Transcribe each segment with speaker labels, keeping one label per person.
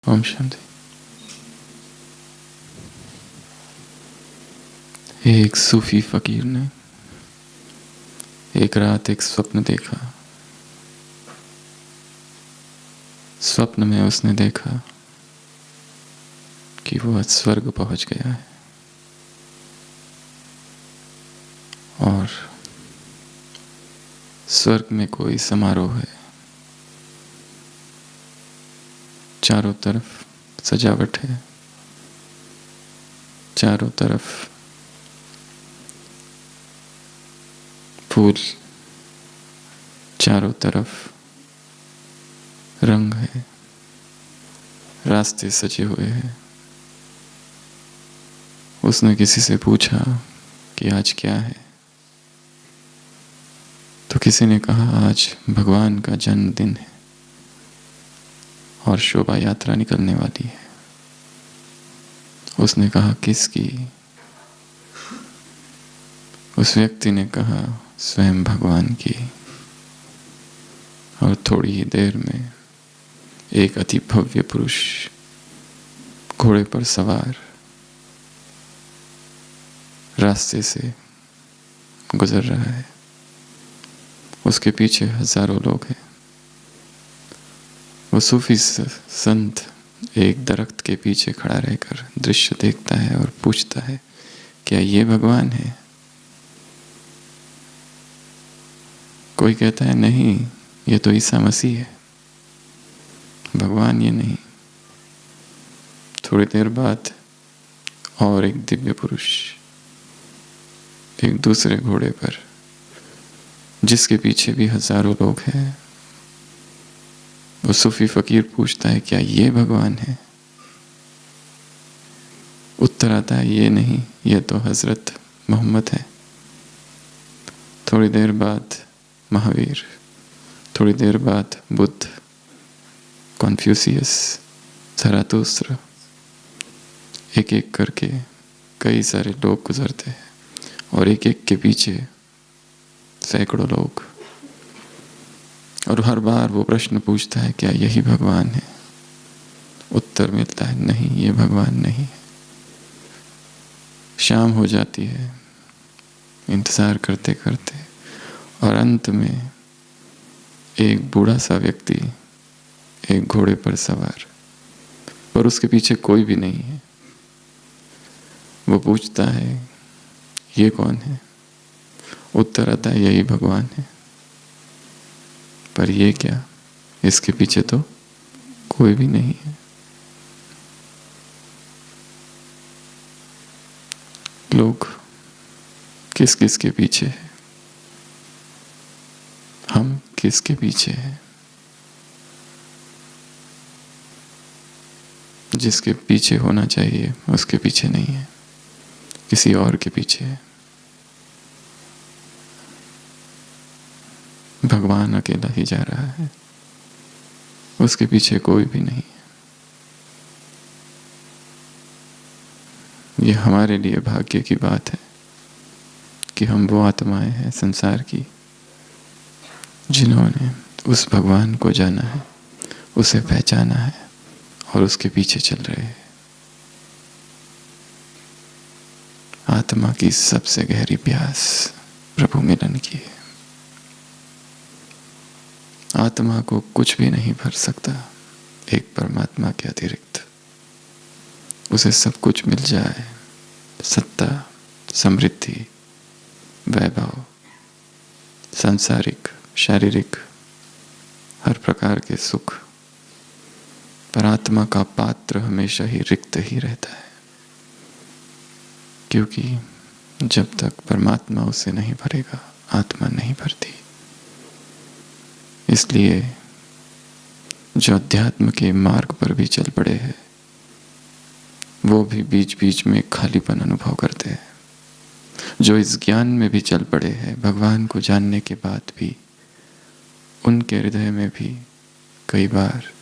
Speaker 1: ओम शांति। एक सूफी फकीर ने एक रात एक स्वप्न देखा। स्वप्न में उसने देखा कि वह स्वर्ग पहुंच गया है और स्वर्ग में कोई समारोह है। चारों तरफ सजावट है, चारों तरफ फूल, चारों तरफ रंग है, रास्ते सजे हुए हैं। उसने किसी से पूछा कि आज क्या है, तो किसी ने कहा आज भगवान का जन्मदिन है और शोभा यात्रा निकलने वाली है। उसने कहा किसकी? उस व्यक्ति ने कहा स्वयं भगवान की। और थोड़ी ही देर में एक अति भव्य पुरुष घोड़े पर सवार रास्ते से गुजर रहा है। उसके पीछे हजारों लोग हैं। वो सूफी संत एक दरख्त के पीछे खड़ा रहकर दृश्य देखता है और पूछता है, क्या ये भगवान है? कोई कहता है नहीं, ये तो ईसा मसीह है, भगवान ये नहीं। थोड़ी देर बाद और एक दिव्य पुरुष एक दूसरे घोड़े पर, जिसके पीछे भी हजारों लोग हैं, वो सूफी फकीर पूछता है क्या ये भगवान है? उत्तर आता है ये नहीं, ये तो हजरत मोहम्मद है। थोड़ी देर बाद महावीर, थोड़ी देर बाद बुद्ध, कॉन्फ्यूशियस, ज़रातुस्त्र, एक एक करके कई सारे लोग गुजरते हैं और एक एक के पीछे सैकड़ों लोग। और हर बार वो प्रश्न पूछता है क्या यही भगवान है? उत्तर मिलता है नहीं, ये भगवान नहीं है। शाम हो जाती है इंतजार करते करते और अंत में एक बूढ़ा सा व्यक्ति एक घोड़े पर सवार, पर उसके पीछे कोई भी नहीं है। वो पूछता है ये कौन है? उत्तर आता है यही भगवान है। पर ये क्या, इसके पीछे तो कोई भी नहीं है। लोग किस किस के पीछे हैं? हम किसके पीछे हैं? जिसके पीछे होना चाहिए उसके पीछे नहीं है, किसी और के पीछे है। भगवान अकेला ही जा रहा है, उसके पीछे कोई भी नहीं है। ये हमारे लिए भाग्य की बात है कि हम वो आत्माएं हैं संसार की जिन्होंने उस भगवान को जाना है, उसे पहचाना है और उसके पीछे चल रहे हैं। आत्मा की सबसे गहरी प्यास प्रभु मिलन की है। आत्मा को कुछ भी नहीं भर सकता एक परमात्मा के अतिरिक्त। उसे सब कुछ मिल जाए, सत्ता, समृद्धि, वैभव, सांसारिक, शारीरिक, हर प्रकार के सुख, पर आत्मा का पात्र हमेशा ही रिक्त ही रहता है, क्योंकि जब तक परमात्मा उसे नहीं भरेगा आत्मा नहीं भरती। इसलिए जो अध्यात्म के मार्ग पर भी चल पड़े हैं वो भी बीच बीच में खालीपन अनुभव करते हैं। जो इस ज्ञान में भी चल पड़े हैं भगवान को जानने के बाद भी उनके हृदय में भी कई बार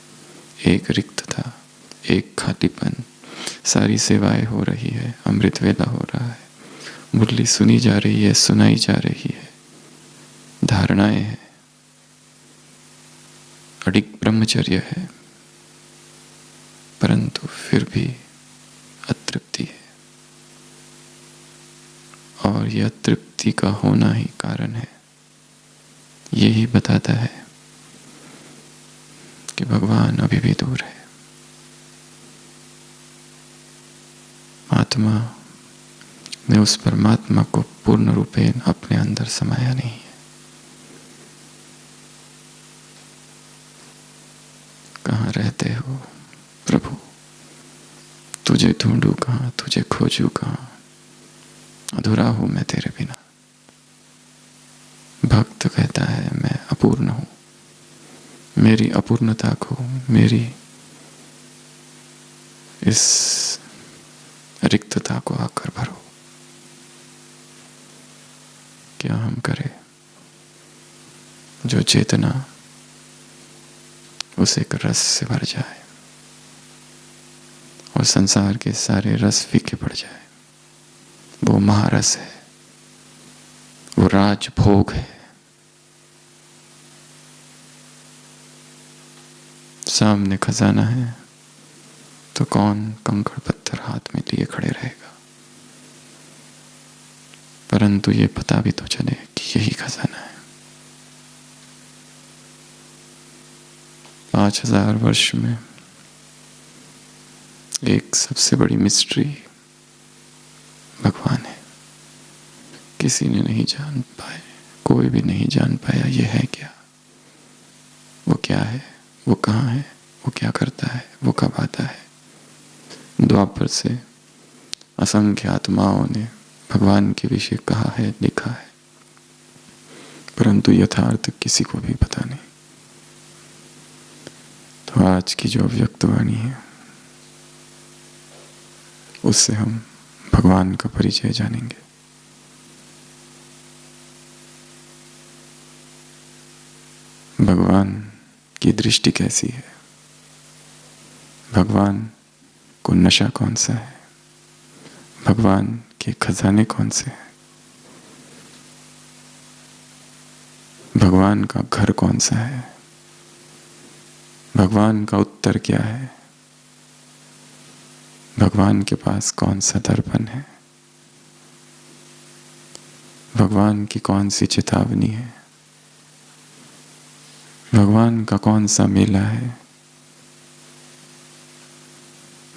Speaker 1: एक रिक्तता, एक खालीपन। सारी सेवाएं हो रही है, अमृत वेला हो रहा है, मुरली सुनी जा रही है, सुनाई जा रही है, धारणाएं हैं, अडिग ब्रह्मचर्य है, परंतु फिर भी अतृप्ति है। और यह अतृप्ति का होना ही कारण है। यही बताता है कि भगवान अभी भी दूर है। आत्मा ने उस परमात्मा को पूर्ण रूपेण अपने अंदर समाया नहीं है। कहाँ रहते हो प्रभु, तुझे ढूंढूं कहाँ, तुझे खोजूं कहाँ, अधूरा हूं मैं तेरे बिना। भक्त कहता है मैं अपूर्ण हूं, मेरी अपूर्णता को, मेरी इस रिक्तता को आकर भरो। क्या हम करें? जो चेतना उस एक रस से भर जाए और संसार के सारे रस फीके पड़ जाए। वो महारस है, वो राजभोग है। सामने खजाना है तो कौन कंकड़ पत्थर हाथ में लिए खड़े रहेगा? परंतु ये पता भी तो चले कि यही खजाना है। 5000 वर्ष में एक सबसे बड़ी मिस्ट्री भगवान है। किसी ने नहीं जान पाए, कोई भी नहीं जान पाया ये है क्या, वो क्या है, वो कहाँ है, वो क्या करता है, वो कब आता है। द्वापर से असंख्य आत्माओं ने भगवान के विषय कहा है, लिखा है, परंतु यथार्थ किसी को भी पता नहीं। तो आज की जो अव्यक्तवाणी है उससे हम भगवान का परिचय जानेंगे। भगवान की दृष्टि कैसी है, भगवान को नशा कौन सा है, भगवान के खजाने कौन से हैं, भगवान का घर कौन सा है, भगवान का उत्तर क्या है, भगवान के पास कौन सा दर्पण है, भगवान की कौन सी चेतावनी है, भगवान का कौन सा मेला है,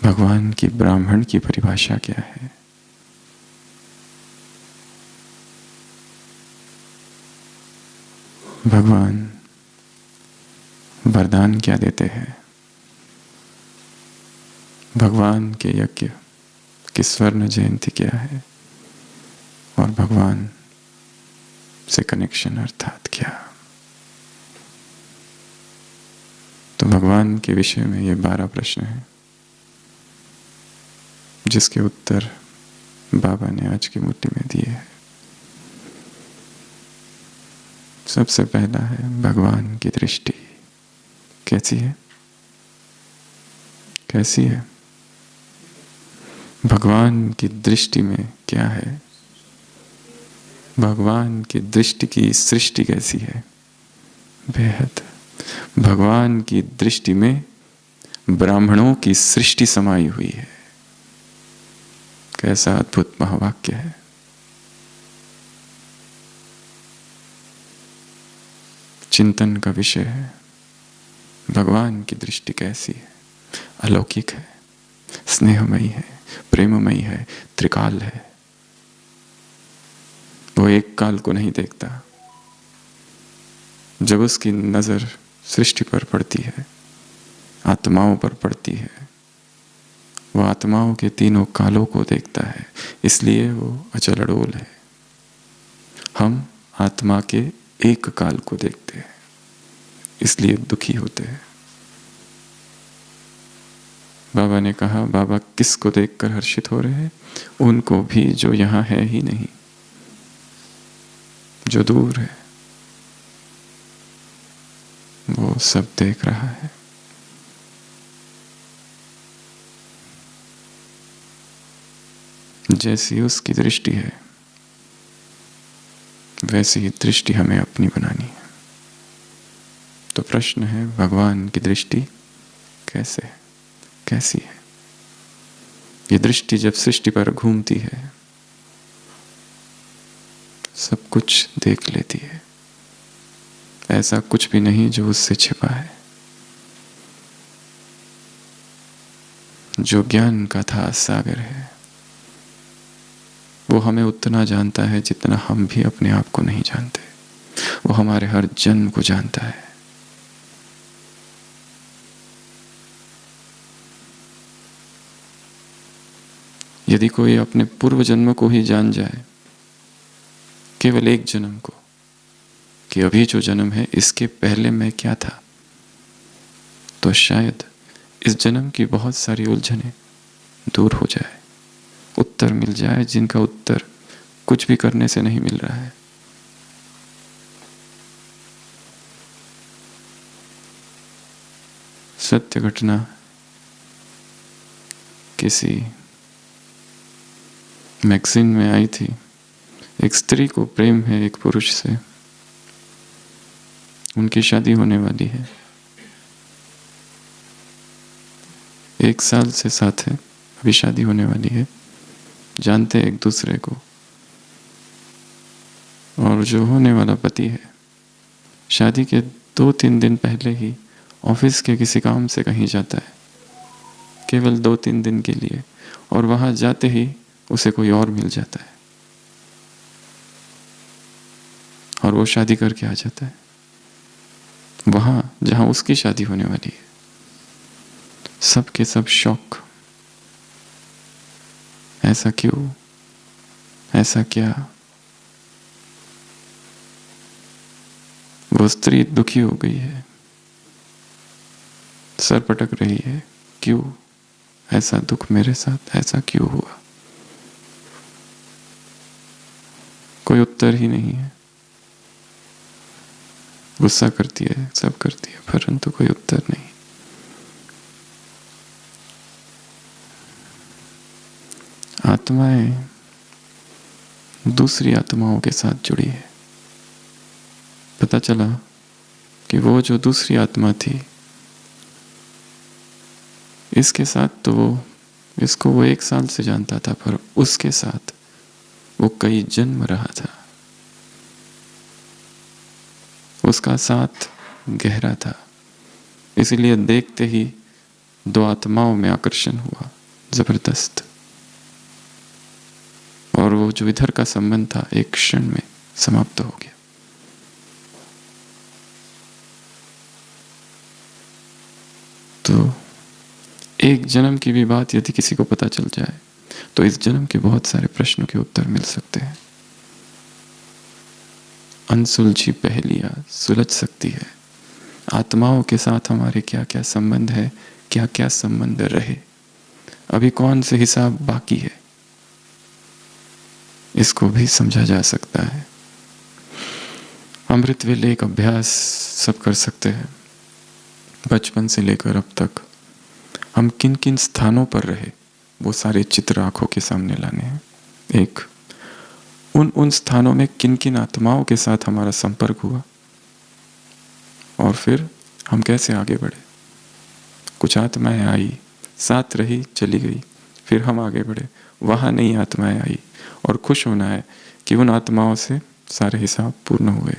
Speaker 1: भगवान की ब्राह्मण की परिभाषा क्या है। भगवान वरदान क्या देते हैं, भगवान के यज्ञ की स्वर्ण जयंती क्या है, और भगवान से कनेक्शन अर्थात क्या। तो भगवान के विषय में ये 12 प्रश्न हैं जिसके उत्तर बाबा ने आज की मूर्ति में दिए हैं। सबसे पहला है भगवान की दृष्टि कैसी है, कैसी है, भगवान की दृष्टि में क्या है, भगवान की दृष्टि की सृष्टि कैसी है, बेहद। भगवान की दृष्टि में ब्राह्मणों की सृष्टि समाई हुई है। कैसा अद्भुत महावाक्य है। चिंतन का विषय है भगवान की दृष्टि कैसी है। अलौकिक है, स्नेहमयी है, प्रेममयी है, त्रिकाल है। वो एक काल को नहीं देखता। जब उसकी नजर सृष्टि पर पड़ती है, आत्माओं पर पड़ती है, वो आत्माओं के तीनों कालों को देखता है, इसलिए वो अचल अडोल है। हम आत्मा के एक काल को देखते हैं, इसलिए दुखी होते हैं। बाबा ने कहा, बाबा किसको देखकर हर्षित हो रहे हैं? उनको भी जो यहां है ही नहीं, जो दूर है, वो सब देख रहा है। जैसी उसकी दृष्टि है वैसी ही दृष्टि हमें अपनी बनानी है। तो प्रश्न है भगवान की दृष्टि कैसे है, कैसी है। ये दृष्टि जब सृष्टि पर घूमती है, सब कुछ देख लेती है। ऐसा कुछ भी नहीं जो उससे छिपा है। जो ज्ञान का था सागर है, वो हमें उतना जानता है जितना हम भी अपने आप को नहीं जानते। वो हमारे हर जन्म को जानता है। यदि कोई अपने पूर्व जन्म को ही जान जाए, केवल एक जन्म को, कि अभी जो जन्म है इसके पहले मैं क्या था, तो शायद इस जन्म की बहुत सारी उलझनें दूर हो जाए, उत्तर मिल जाए जिनका उत्तर कुछ भी करने से नहीं मिल रहा है। सत्य घटना किसी मैगजीन में आई थी। एक स्त्री को प्रेम है एक पुरुष से, उनकी शादी होने वाली है, 1 साल से साथ है, अभी शादी होने वाली है, जानते एक दूसरे को। और जो होने वाला पति है, शादी के 2-3 दिन पहले ही ऑफिस के किसी काम से कहीं जाता है, केवल 2-3 दिन के लिए, और वहां जाते ही उसे कोई और मिल जाता है और वो शादी करके आ जाता है वहां जहां उसकी शादी होने वाली है। सब के सब शौक। ऐसा क्यों? ऐसा क्या? वो स्त्री दुखी हो गई है, सर पटक रही है, क्यों ऐसा दुख मेरे साथ, ऐसा क्यों हुआ? कोई उत्तर ही नहीं है। गुस्सा करती है, सब करती है, परंतु कोई उत्तर नहीं। आत्माएं दूसरी आत्माओं के साथ जुड़ी है। पता चला कि वो जो दूसरी आत्मा थी, इसके साथ तो इसको वो 1 साल से जानता था, पर उसके साथ वो कई जन्म रहा था। उसका साथ गहरा था, इसलिए देखते ही 2 आत्माओं में आकर्षण हुआ जबरदस्त, और वो जो इधर का संबंध था एक क्षण में समाप्त हो गया। तो एक जन्म की भी बात यदि किसी को पता चल जाए तो इस जन्म के बहुत सारे प्रश्नों के उत्तर मिल सकते हैं। अनसुलझी पहेलियां सुलझ सकती है। आत्माओं के साथ हमारे क्या क्या संबंध है, क्या क्या संबंध रहे, अभी कौन से हिसाब बाकी है, इसको भी समझा जा सकता है। अमृत वेले एक अभ्यास सब कर सकते हैं। बचपन से लेकर अब तक हम किन किन स्थानों पर रहे, वो सारे चित्र आंखों के सामने लाने हैं। एक, उन स्थानों में किन किन आत्माओं के साथ हमारा संपर्क हुआ, और फिर हम कैसे आगे बढ़े। कुछ आत्माएं आई, साथ रही, चली गई, फिर हम आगे बढ़े, वहां नई आत्माएं आई, और खुश होना है कि उन आत्माओं से सारे हिसाब पूर्ण हुए।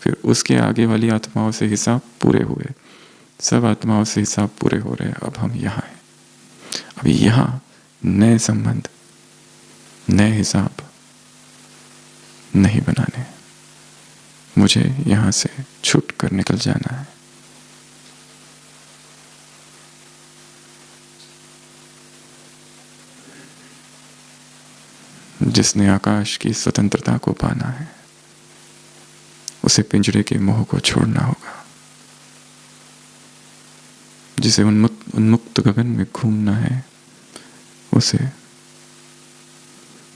Speaker 1: फिर उसके आगे वाली आत्माओं से हिसाब पूरे हुए, सब आत्माओं से हिसाब पूरे हो रहे हैं। अब हम यहाँ हैं, अभी यहाँ नए संबंध, नए हिसाब नहीं बनाने, मुझे यहाँ से छूट कर निकल जाना है। जिसने आकाश की स्वतंत्रता को पाना है, उसे पिंजरे के मोह को छोड़ना होगा। जिसे उन्मुक्त गगन में घूमना है, उसे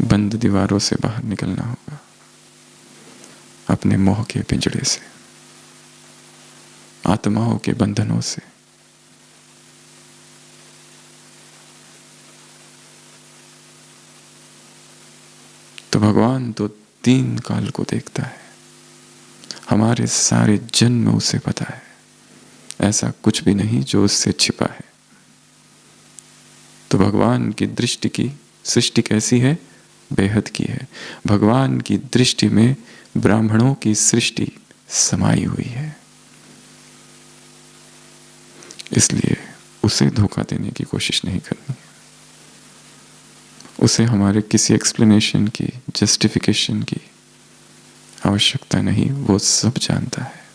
Speaker 1: बंद दीवारों से बाहर निकलना होगा, अपने मोह के पिंजरे से, आत्माओं के बंधनों से। तो भगवान तो 3 काल को देखता है, हमारे सारे जन्म उसे पता है। ऐसा कुछ भी नहीं जो उससे छिपा है। तो भगवान की दृष्टि की सृष्टि कैसी है? बेहद की है। भगवान की दृष्टि में ब्राह्मणों की सृष्टि समाई हुई है, इसलिए उसे धोखा देने की कोशिश नहीं करनी। उसे हमारे किसी एक्सप्लेनेशन की, जस्टिफिकेशन की आवश्यकता नहीं, वो सब जानता है।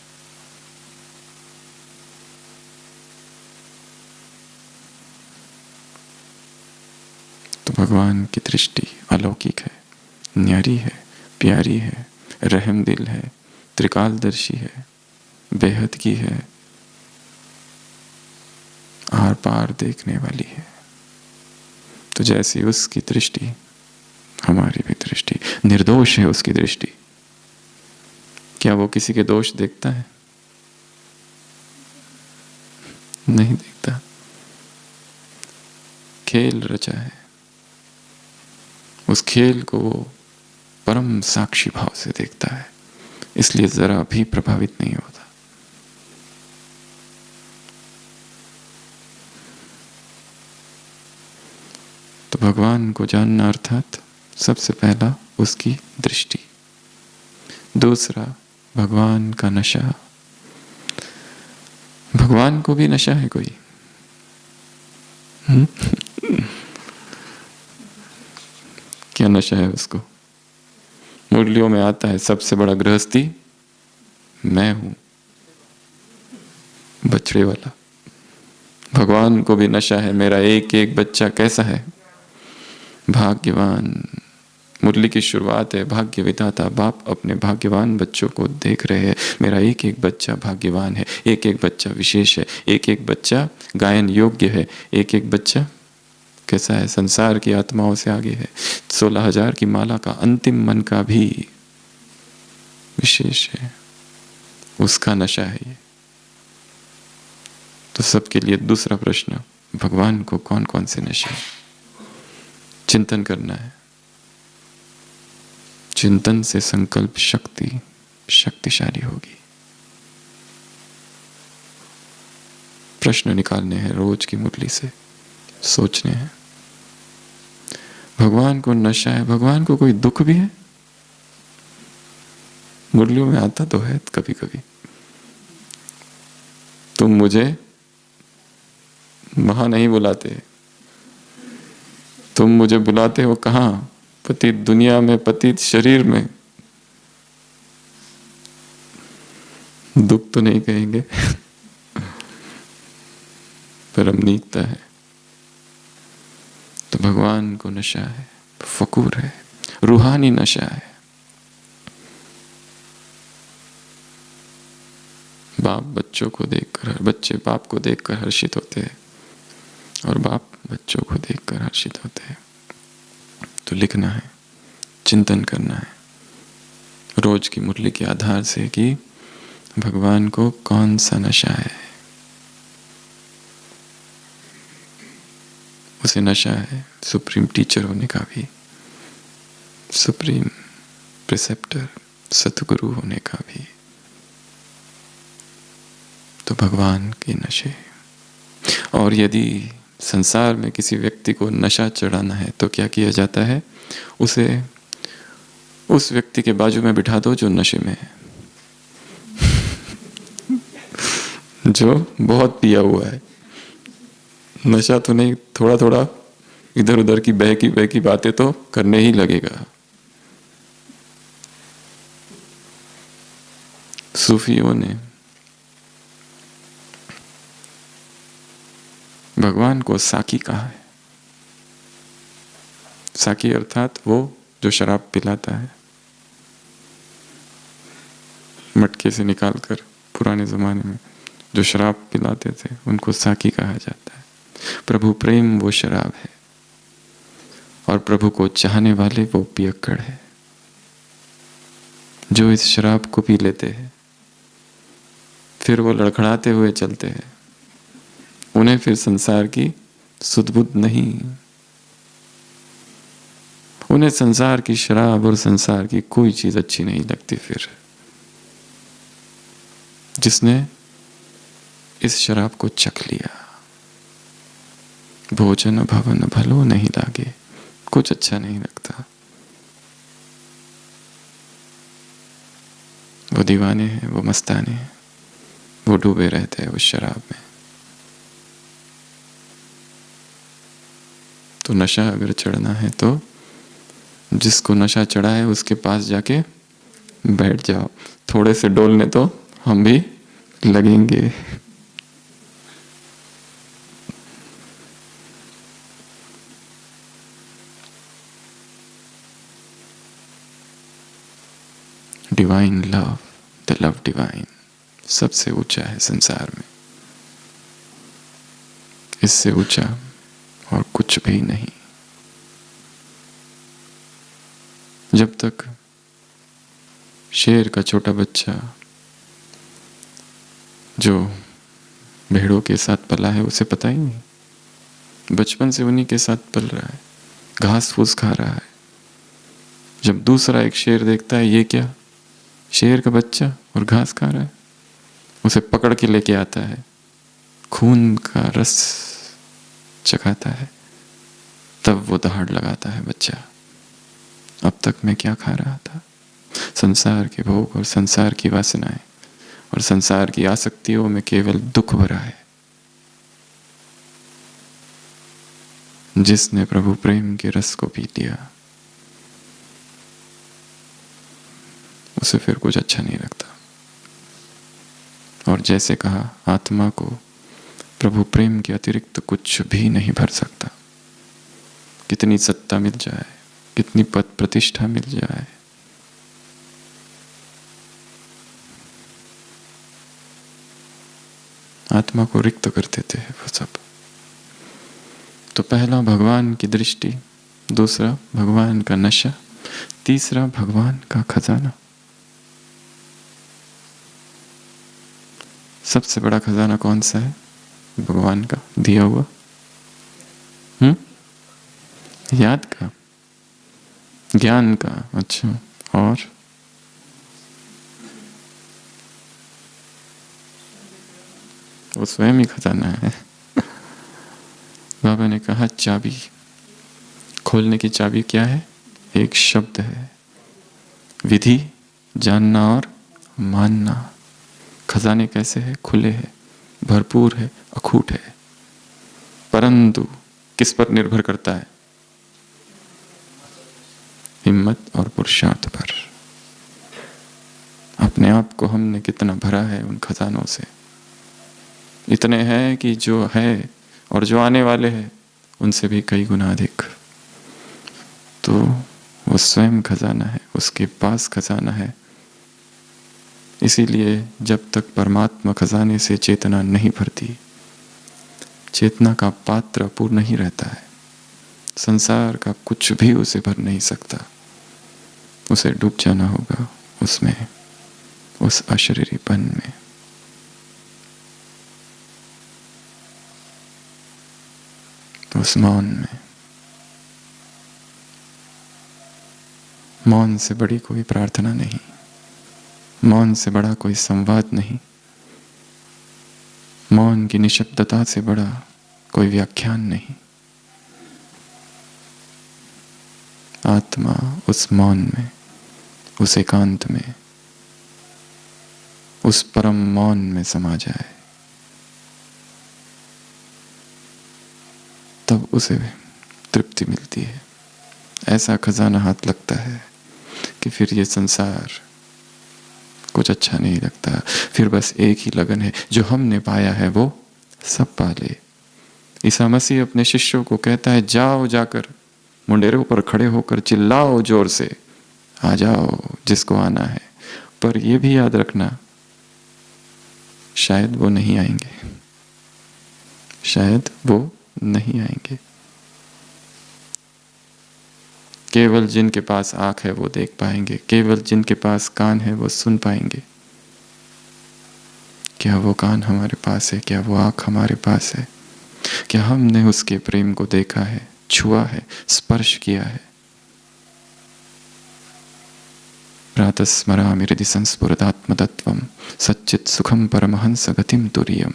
Speaker 1: तो भगवान की दृष्टि अलौकिक है, न्यारी है, प्यारी है, रहमदिल है, त्रिकालदर्शी है, बेहद की है, आर पार देखने वाली है। तो जैसी उसकी दृष्टि, हमारी भी दृष्टि निर्दोष है। उसकी दृष्टि, क्या वो किसी के दोष देखता है? नहीं देखता। खेल रचा है, उस खेल को वो परम साक्षी भाव से देखता है, इसलिए जरा भी प्रभावित नहीं होता। तो भगवान को जानना अर्थात सबसे पहला उसकी दृष्टि, दूसरा भगवान का नशा। भगवान को भी नशा है कोई? क्या नशा है उसको? मुरलियों में आता है सबसे बड़ा गृहस्थी मैं हूं, बछड़े वाला। भगवान को भी नशा है, मेरा एक एक बच्चा कैसा है, भाग्यवान। मुरली की शुरुआत है, भाग्य विधाता बाप अपने भाग्यवान बच्चों को देख रहे हैं। मेरा एक एक बच्चा भाग्यवान है, एक एक बच्चा विशेष है, एक एक बच्चा गायन योग्य है, एक एक बच्चा कैसा है, संसार की आत्माओं से आगे है। 16,000 की माला का अंतिम मन का भी विशेष है, उसका नशा है ये। तो सबके लिए दूसरा प्रश्न, भगवान को कौन कौन से नशे? चिंतन करना है। चिंतन से संकल्प शक्ति शक्तिशाली होगी। प्रश्न निकालने हैं रोज की मुरली से, सोचने हैं। भगवान को नशा है, भगवान को कोई दुख भी है? मुरलियों में आता तो है कभी कभी, तुम मुझे वहां नहीं बुलाते, तुम मुझे बुलाते हो कहां? पतित दुनिया में, पतित शरीर में। दुख तो नहीं कहेंगे पर अमनीकता है। तो भगवान को नशा है, फकूर है, रूहानी नशा है। बाप बच्चों को देखकर, बच्चे बाप को देखकर हर्षित होते हैं और बाप बच्चों को देखकर हर्षित होते हैं। तो लिखना है, चिंतन करना है रोज की मुरली के आधार से कि भगवान को कौन सा नशा है। उसे नशा है सुप्रीम टीचर होने का भी, सुप्रीम प्रिसेप्टर सतगुरु होने का भी। तो भगवान के नशे। और यदि संसार में किसी व्यक्ति को नशा चढ़ाना है तो क्या किया जाता है? उसे उस व्यक्ति के बाजू में बिठा दो जो नशे में है, जो बहुत पिया हुआ है। नशा तो नहीं, थोड़ा थोड़ा इधर उधर की बहकी बातें तो करने ही लगेगा। सूफियों ने भगवान को साकी कहा है। साकी अर्थात वो जो शराब पिलाता है, मटके से निकालकर पुराने जमाने में जो शराब पिलाते थे उनको साकी कहा जाता है। प्रभु प्रेम वो शराब है और प्रभु को चाहने वाले वो पियक्कड़ है। जो इस शराब को पी लेते हैं फिर वो लड़खड़ाते हुए चलते हैं, उन्हें फिर संसार की सुध-बुध नहीं, उन्हें संसार की शराब और संसार की कोई चीज अच्छी नहीं लगती। फिर जिसने इस शराब को चख लिया भोजन भवन भलो नहीं लागे, कुछ अच्छा नहीं लगता। वो दीवाने हैं, वो मस्ताने हैं, वो डूबे रहते हैं उस शराब में। तो नशा अगर चढ़ना है तो जिसको नशा चढ़ा है उसके पास जाके बैठ जाओ, थोड़े से डोलने तो हम भी लगेंगे। Divine love, the love divine सबसे ऊंचा है संसार में, इससे ऊंचा और कुछ भी नहीं। जब तक शेर का छोटा बच्चा जो भेड़ों के साथ पला है उसे पता ही नहीं, बचपन से उन्हीं के साथ पल रहा है, घास फूस खा रहा है। जब दूसरा एक शेर देखता है, ये क्या, शेर का बच्चा और घास खा रहा है, उसे पकड़ के लेके आता है, खून का रस चखाता है, तब वो दहाड़ लगाता है बच्चा, अब तक मैं क्या खा रहा था। संसार के भोग और संसार की वासनाएं और संसार की आसक्तियों में केवल दुख भरा है। जिसने प्रभु प्रेम के रस को पी लिया उसे फिर कुछ अच्छा नहीं लगता। और जैसे कहा, आत्मा को प्रभु प्रेम के अतिरिक्त कुछ भी नहीं भर सकता। कितनी सत्ता मिल जाए, कितनी पद प्रतिष्ठा मिल जाए, आत्मा को रिक्त कर देते हैं वो सब। तो पहला भगवान की दृष्टि, दूसरा भगवान का नशा, तीसरा भगवान का खजाना। सबसे बड़ा खजाना कौन सा है? भगवान का दिया हुआ याद का, ज्ञान का। अच्छा, और वो स्वयं ही खजाना है। बाबा ने कहा चाबी, खोलने की चाबी क्या है? एक शब्द है, विधि, जानना और मानना। खजाने कैसे है? खुले है, भरपूर है, अखूट है, परंतु किस पर निर्भर करता है? हिम्मत और पुरुषार्थ पर। अपने आप को हमने कितना भरा है उन खजानों से। इतने हैं कि जो है और जो आने वाले हैं उनसे भी कई गुना अधिक। तो वो स्वयं खजाना है, उसके पास खजाना है। इसीलिए जब तक परमात्मा खजाने से चेतना नहीं भरती, चेतना का पात्र अपूर्ण नहीं रहता है। संसार का कुछ भी उसे भर नहीं सकता। उसे डूब जाना होगा उसमें, उस अशरीरीपन में। उस मौन में। मौन से बड़ी कोई प्रार्थना नहीं, मौन से बड़ा कोई संवाद नहीं, मौन की निशब्दता से बड़ा कोई व्याख्यान नहीं। आत्मा उस मौन में, उस एकांत में, उस परम मौन में समा जाए, तब उसे तृप्ति मिलती है। ऐसा खजाना हाथ लगता है कि फिर ये संसार कुछ अच्छा नहीं लगता। फिर बस एक ही लगन है, जो हमने पाया है वो सब पा ले। ईसा मसीह अपने शिष्यों को कहता है, जाओ, जाकर मुंडेरों पर खड़े होकर चिल्लाओ जोर से, आ जाओ जिसको आना है। पर यह भी याद रखना, शायद वो नहीं आएंगे, शायद वो नहीं आएंगे। केवल जिनके पास आंख है वो देख पाएंगे, केवल जिनके पास कान है वो सुन पाएंगे। क्या वो कान हमारे पास है? क्या वो आंख हमारे पास है? क्या हमने उसके प्रेम को देखा है, छुआ है, स्पर्श किया है? प्रातस्मरामि हृदि संस्फुरदात्मतत्त्वं सच्चित् सुखं परमहंस गतिं तुरीयम्।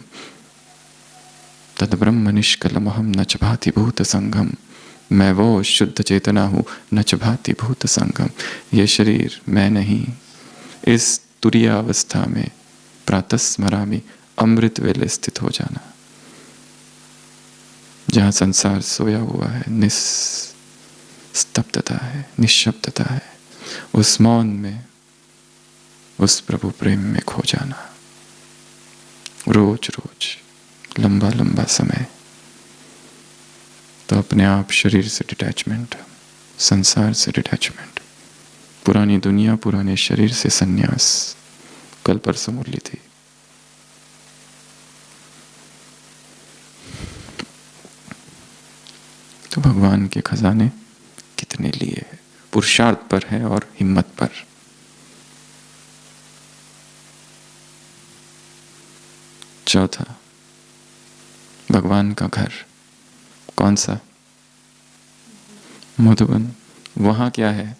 Speaker 1: तद ब्रह्म निष्कलमहम न च भाति भूत संगम। मैं वो शुद्ध चेतना हूँ न च भाति भूत संगम। ये शरीर मैं नहीं। इस तुरीय अवस्था में प्रातः स्मरामि, अमृत वेले स्थित हो जाना, जहाँ संसार सोया हुआ है, निस्तब्धता है, निशब्दता है, उस मौन में उस प्रभु प्रेम में खो जाना। रोज रोज लंबा लंबा समय, तो अपने आप शरीर से डिटैचमेंट, संसार से डिटैचमेंट, पुरानी दुनिया, पुराने शरीर से संन्यास। कल परसों मुरली थी। तो भगवान के खजाने कितने लिए है? पुरुषार्थ पर है और हिम्मत पर। चौथा, भगवान का घर कौन सा? मधुबन। वहां क्या है?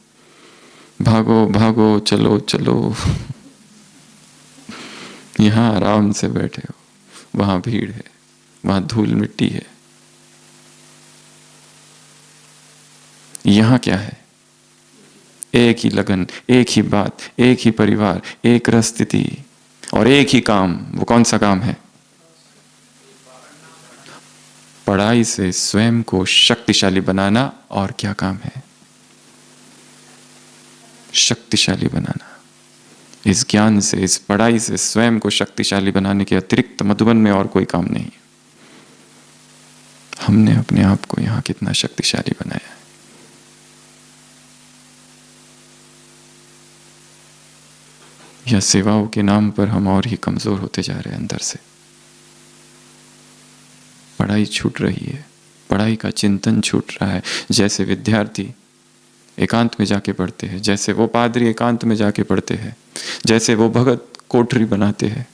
Speaker 1: भागो भागो, चलो चलो। यहां आराम से बैठे हो, वहां भीड़ है, वहां धूल मिट्टी है। यहां क्या है? एक ही लगन, एक ही बात, एक ही परिवार, एक स्थिति और एक ही काम। वो कौन सा काम है? पढ़ाई से स्वयं को शक्तिशाली बनाना। और क्या काम है? शक्तिशाली बनाना। इस ज्ञान से, इस पढ़ाई से स्वयं को शक्तिशाली बनाने के अतिरिक्त मधुबन में और कोई काम नहीं। हमने अपने आप को यहां कितना शक्तिशाली बनाया है। या सेवाओं के नाम पर हम और ही कमजोर होते जा रहे हैं अंदर से। पढ़ाई छूट रही है, पढ़ाई का चिंतन छूट रहा है। जैसे विद्यार्थी एकांत में जाके पढ़ते हैं, जैसे वो पादरी एकांत में जाके पढ़ते हैं, जैसे वो भगत कोठरी बनाते हैं,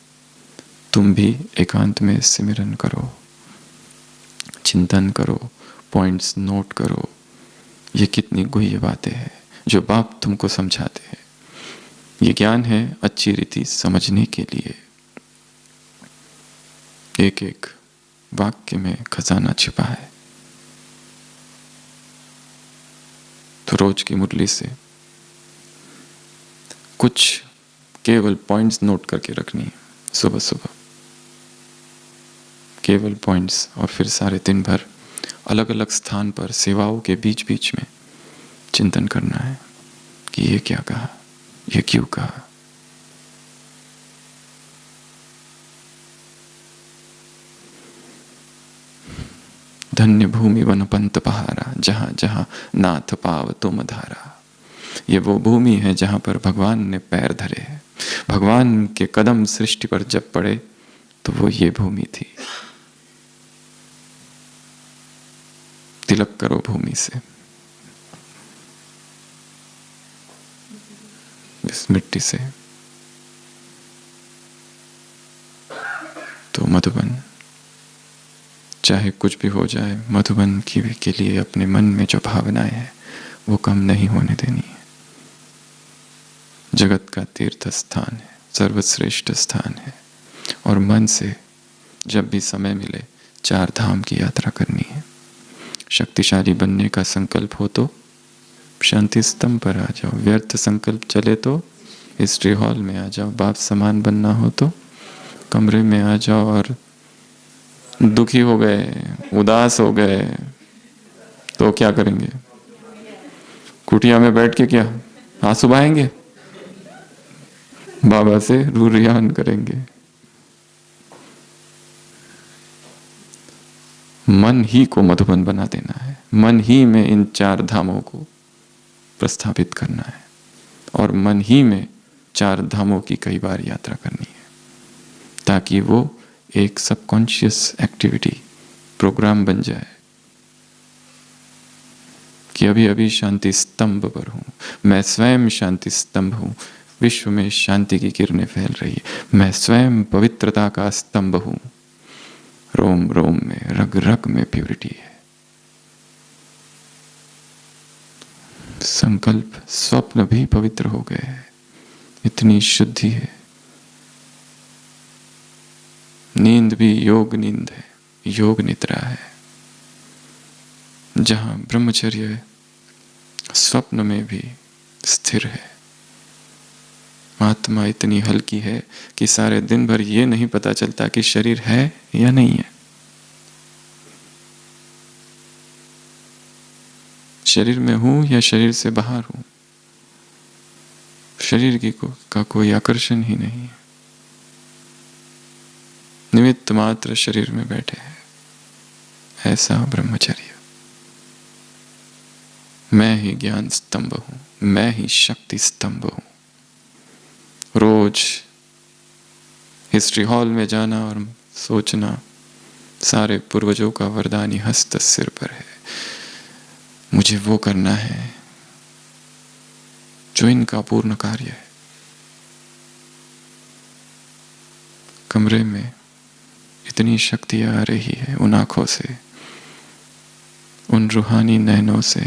Speaker 1: तुम भी एकांत में सिमरन करो, चिंतन करो, पॉइंट्स नोट करो। ये कितनी गुह्य बातें हैं जो बाप तुमको समझाते हैं। ये ज्ञान है अच्छी रीति समझने के लिए। एक एक वाक्य में खजाना छिपा है। तो रोज की मुरली से कुछ केवल पॉइंट्स नोट करके रखनी है। सुबह सुबह केवल पॉइंट्स, और फिर सारे दिन भर अलग अलग स्थान पर सेवाओं के बीच बीच में चिंतन करना है कि ये क्या कहा, ये क्यों कहा। धन्य भूमि वन पंत पहारा, जहां जहां नाथ पाव तुम धारा। ये वो भूमि है जहां पर भगवान ने पैर धरे हैं। भगवान के कदम सृष्टि पर जब पड़े तो वो ये भूमि थी। तिलक करो भूमि से, इस मिट्टी से। तो मधुबन, चाहे कुछ भी हो जाए, मधुबन के लिए अपने मन में जो भावनाएं हैं वो कम नहीं होने देनी है। जगत का तीर्थ स्थान है, सर्वश्रेष्ठ स्थान है, और मन से जब भी समय मिले 4 धाम की यात्रा करनी है। शक्तिशाली बनने का संकल्प हो तो शांति स्तंभ पर आ जाओ। व्यर्थ संकल्प चले तो हिस्ट्री हॉल में आ जाओ। बाप समान बनना हो तो कमरे में आ जाओ। और दुखी हो गए, उदास हो गए तो क्या करेंगे? कुटिया में बैठ के क्या आंसू बहाएंगे? बाबा से रूरियान करेंगे। मन ही को मधुबन बना देना है। मन ही में इन 4 धामों को प्रस्थापित करना है, और मन ही में 4 धामों की कई बार यात्रा करनी है, ताकि वो एक सबकॉन्शियस एक्टिविटी प्रोग्राम बन जाए कि अभी अभी शांति स्तंभ पर हूं, मैं स्वयं शांति स्तंभ हूं, विश्व में शांति की किरणें फैल रही है, मैं स्वयं पवित्रता का स्तंभ हूं, रोम रोम में, रग रग में प्यूरिटी है। संकल्प स्वप्न भी पवित्र हो गए हैं, इतनी शुद्धि है। नींद भी योग नींद है, योग निद्रा है, जहां ब्रह्मचर्य स्वप्न में भी स्थिर है। आत्मा इतनी हल्की है कि सारे दिन भर ये नहीं पता चलता कि शरीर है या नहीं है। शरीर में हूं या शरीर से बाहर हूं, शरीर का कोई आकर्षण ही नहीं है। निमित्त मात्र शरीर में बैठे हैं, ऐसा ब्रह्मचर्य। मैं ही ज्ञान स्तंभ हूं, मैं ही शक्ति स्तंभ हूं। रोज हिस्ट्री हॉल में जाना और सोचना सारे पूर्वजों का वरदानी हस्त सिर पर है, मुझे वो करना है जो इनका पूर्ण कार्य है। कमरे में इतनी शक्ति आ रही है उन आंखों से, उन रूहानी नैनों से,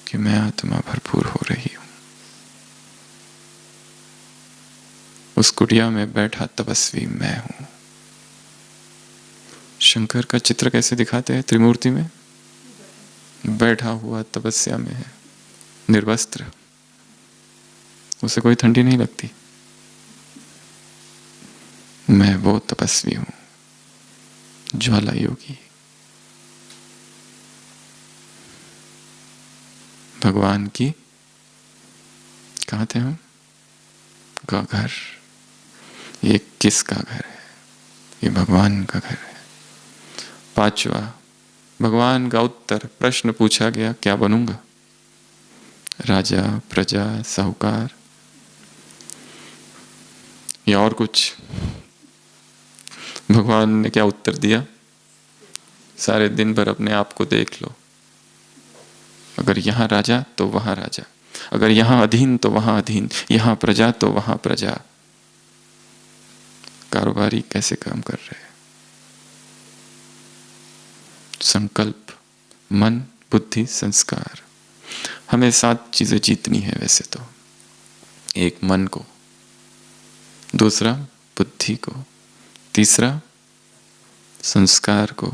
Speaker 1: कि मैं आत्मा भरपूर हो रही हूं। उस कुटिया में बैठा तपस्वी मैं हूं। शंकर का चित्र कैसे दिखाते हैं त्रिमूर्ति में? बैठा हुआ तपस्या में है, निर्वस्त्र, उसे कोई ठंडी नहीं लगती। मैं वो तपस्वी हूं, ज्वाला योगी। भगवान की, कहाँ थे हम? का घर। ये किसका घर है? ये भगवान का घर है। पांचवा, भगवान का उत्तर, प्रश्न पूछा गया, क्या बनूंगा? राजा, प्रजा, साहूकार या और कुछ? भगवान ने क्या उत्तर दिया? सारे दिन भर अपने आप को देख लो। अगर यहां राजा तो वहां राजा, अगर यहां अधीन तो वहां अधीन, यहां प्रजा तो वहां प्रजा। कारोबारी कैसे काम कर रहे हैं? संकल्प, मन, बुद्धि, संस्कार। हमें 7 चीजें जीतनी है वैसे तो। एक मन को, दूसरा बुद्धि को, तीसरा संस्कार को,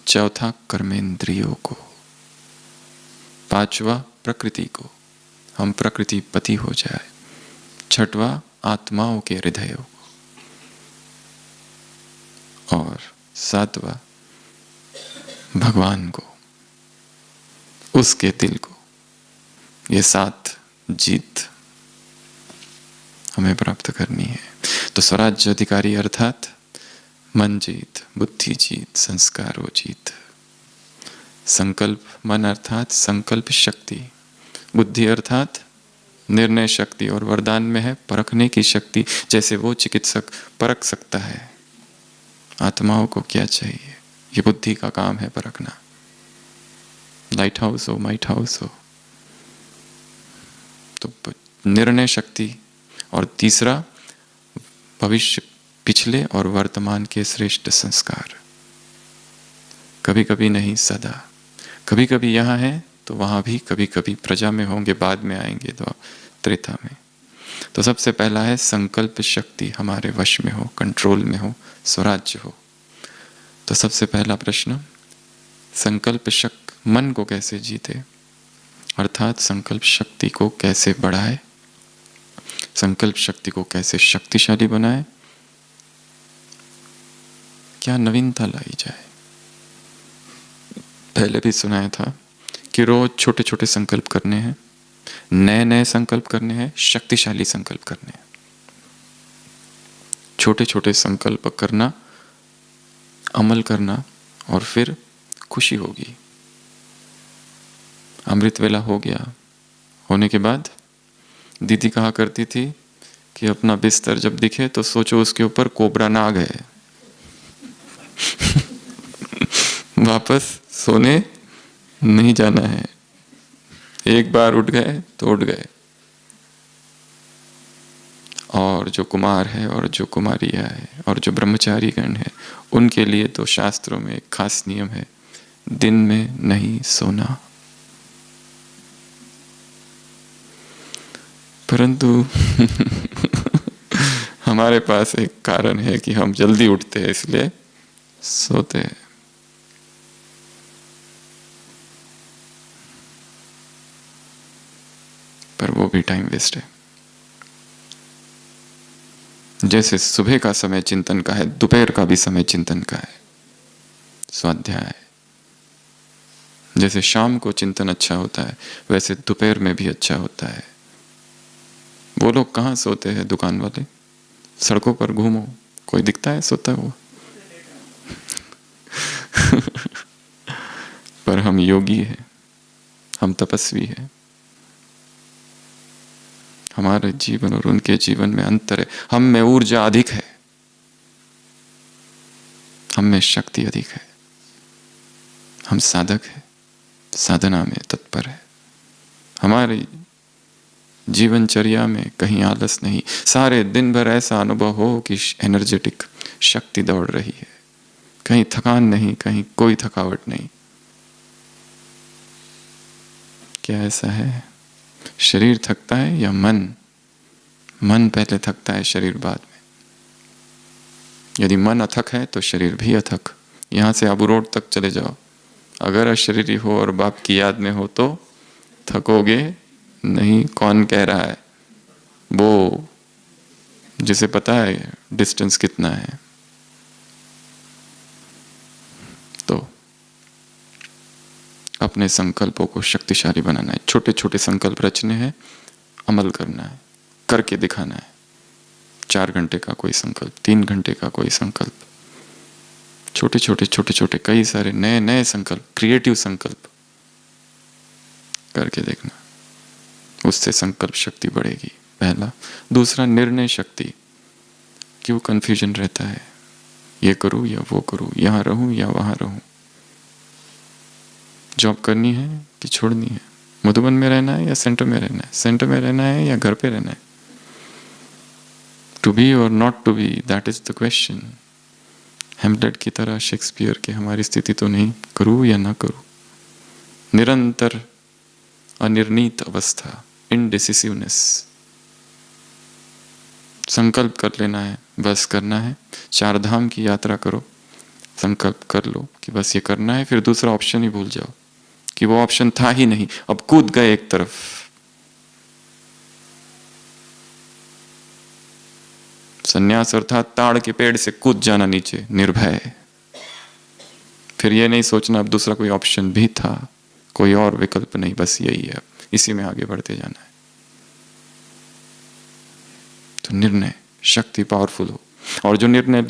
Speaker 1: चौथा कर्मेंद्रियों को, पांचवा प्रकृति को, हम प्रकृति पति हो जाए, छठवा आत्माओं के हृदयों को, और सातवा भगवान को, उसके दिल को। ये 7 जीत हमें प्राप्त करनी है। तो स्वराज्य अधिकारी अर्थात मन जीत, बुद्धि जीत, संस्कारों जीत। संकल्प मन अर्थात संकल्प शक्ति, बुद्धि अर्थात निर्णय शक्ति, और वरदान में है परखने की शक्ति। जैसे वो चिकित्सक परख सकता है आत्माओं को क्या चाहिए, ये बुद्धि का काम है परखना। लाइट हाउस हो, माइट हाउस हो। तो निर्णय शक्ति, और तीसरा भविष्य, पिछले और वर्तमान के श्रेष्ठ संस्कार। कभी कभी नहीं, सदा। कभी कभी यहाँ है तो वहाँ भी, कभी कभी प्रजा में होंगे, बाद में आएंगे तो त्रेता में। तो सबसे पहला है संकल्प शक्ति हमारे वश में हो, कंट्रोल में हो, स्वराज्य हो। तो सबसे पहला प्रश्न, संकल्प शक्ति, मन को कैसे जीते, अर्थात संकल्प शक्ति को कैसे बढ़ाए, संकल्प शक्ति को कैसे शक्तिशाली बनाए, क्या नवीनता लाई जाए। पहले भी सुनाया था कि रोज छोटे छोटे संकल्प करने हैं, नए नए संकल्प करने हैं, शक्तिशाली संकल्प करने हैं। छोटे छोटे संकल्प करना, अमल करना, और फिर खुशी होगी। अमृत वेला हो गया, होने के बाद दीदी कहा करती थी कि अपना बिस्तर जब दिखे तो सोचो उसके ऊपर कोबरा नाग है। वापस सोने नहीं जाना है, एक बार उठ गए तो उठ गए। और जो कुमार है और जो कुमारियां है और जो ब्रह्मचारी गण है, उनके लिए तो शास्त्रों में एक खास नियम है, दिन में नहीं सोना। परंतु हमारे पास एक कारण है कि हम जल्दी उठते हैं, इसलिए सोते हैं। पर वो भी टाइम वेस्ट है। जैसे सुबह का समय चिंतन का है, दोपहर का भी समय चिंतन का है, स्वाध्याय। जैसे शाम को चिंतन अच्छा होता है, वैसे दोपहर में भी अच्छा होता है। वो लोग कहाँ सोते हैं, दुकान वाले? सड़कों पर घूमो, कोई दिखता है सोता हुआ? पर हम योगी हैं, हम तपस्वी हैं। हमारे जीवन और उनके जीवन में अंतर है। हम में ऊर्जा अधिक है, हम में शक्ति अधिक है। हम साधक हैं, साधना में तत्पर है। हमारी जीवनचर्या में कहीं आलस नहीं। सारे दिन भर ऐसा अनुभव हो कि एनर्जेटिक शक्ति दौड़ रही है, कहीं थकान नहीं, कहीं कोई थकावट नहीं। क्या ऐसा है? शरीर थकता है या मन? मन पहले थकता है, शरीर बाद में। यदि मन अथक है तो शरीर भी अथक। यहां से आबू रोड तक चले जाओ, अगर अशरीरी हो और बाप की याद में हो तो थकोगे नहीं। कौन कह रहा है? वो जिसे पता है डिस्टेंस कितना है। तो अपने संकल्पों को शक्तिशाली बनाना है। छोटे छोटे संकल्प रचने हैं, अमल करना है, करके दिखाना है। 4 घंटे का कोई संकल्प, 3 घंटे का कोई संकल्प, छोटे छोटे छोटे छोटे कई सारे नए नए संकल्प, क्रिएटिव संकल्प करके देखना। उससे संकल्प शक्ति बढ़ेगी, पहला। दूसरा, निर्णय शक्ति। क्यों कंफ्यूजन रहता है, ये करूं या वो करूं, यहां रहूं या वहां रहूं, जॉब करनी है कि छोड़नी है, मधुबन में रहना है या सेंटर में रहना है, सेंटर में रहना है या घर पे रहना है। To be or not to be, that is the question. Hamlet की तरह, शेक्सपियर की हमारी स्थिति तो नहीं, करूं या ना करूं। निरंतर अनिर्णीत अवस्था, इनडिसिसिवनेस। संकल्प कर लेना है, बस करना है। 4 धाम की यात्रा करो, संकल्प कर लो कि बस ये करना है, फिर दूसरा ऑप्शन ही भूल जाओ कि वो ऑप्शन था ही नहीं, अब कूद गए एक तरफ। संन्यास अर्थात ताड़ के पेड़ से कूद जाना नीचे, निर्भय। फिर ये नहीं सोचना अब दूसरा कोई ऑप्शन भी था, कोई और विकल्प नहीं, बस यही है, इसी में आगे बढ़ते जाना है। तो निर्णय शक्ति पावरफुल हो, और जो निर्णय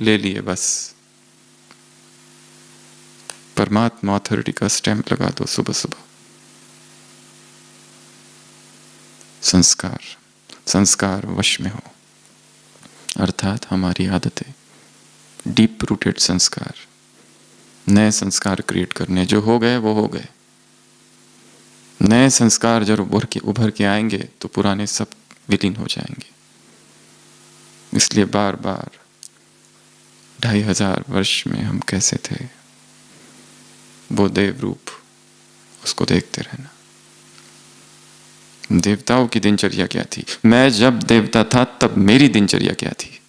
Speaker 1: ले लिए बस। परमात्मा अथॉरिटी का स्टैंप लगा दो सुबह सुबह। संस्कार, संस्कार वश में हो, अर्थात हमारी आदतें, डीप रूटेड संस्कार। नए संस्कार क्रिएट करने, जो हो गए वो हो गए। नए संस्कार जब उभर के आएंगे तो पुराने सब विलीन हो जाएंगे। इसलिए बार बार 2500 वर्ष में हम कैसे थे, वो देव रूप, उसको देखते रहना। देवताओं की दिनचर्या क्या थी? मैं जब देवता था तब मेरी दिनचर्या क्या थी,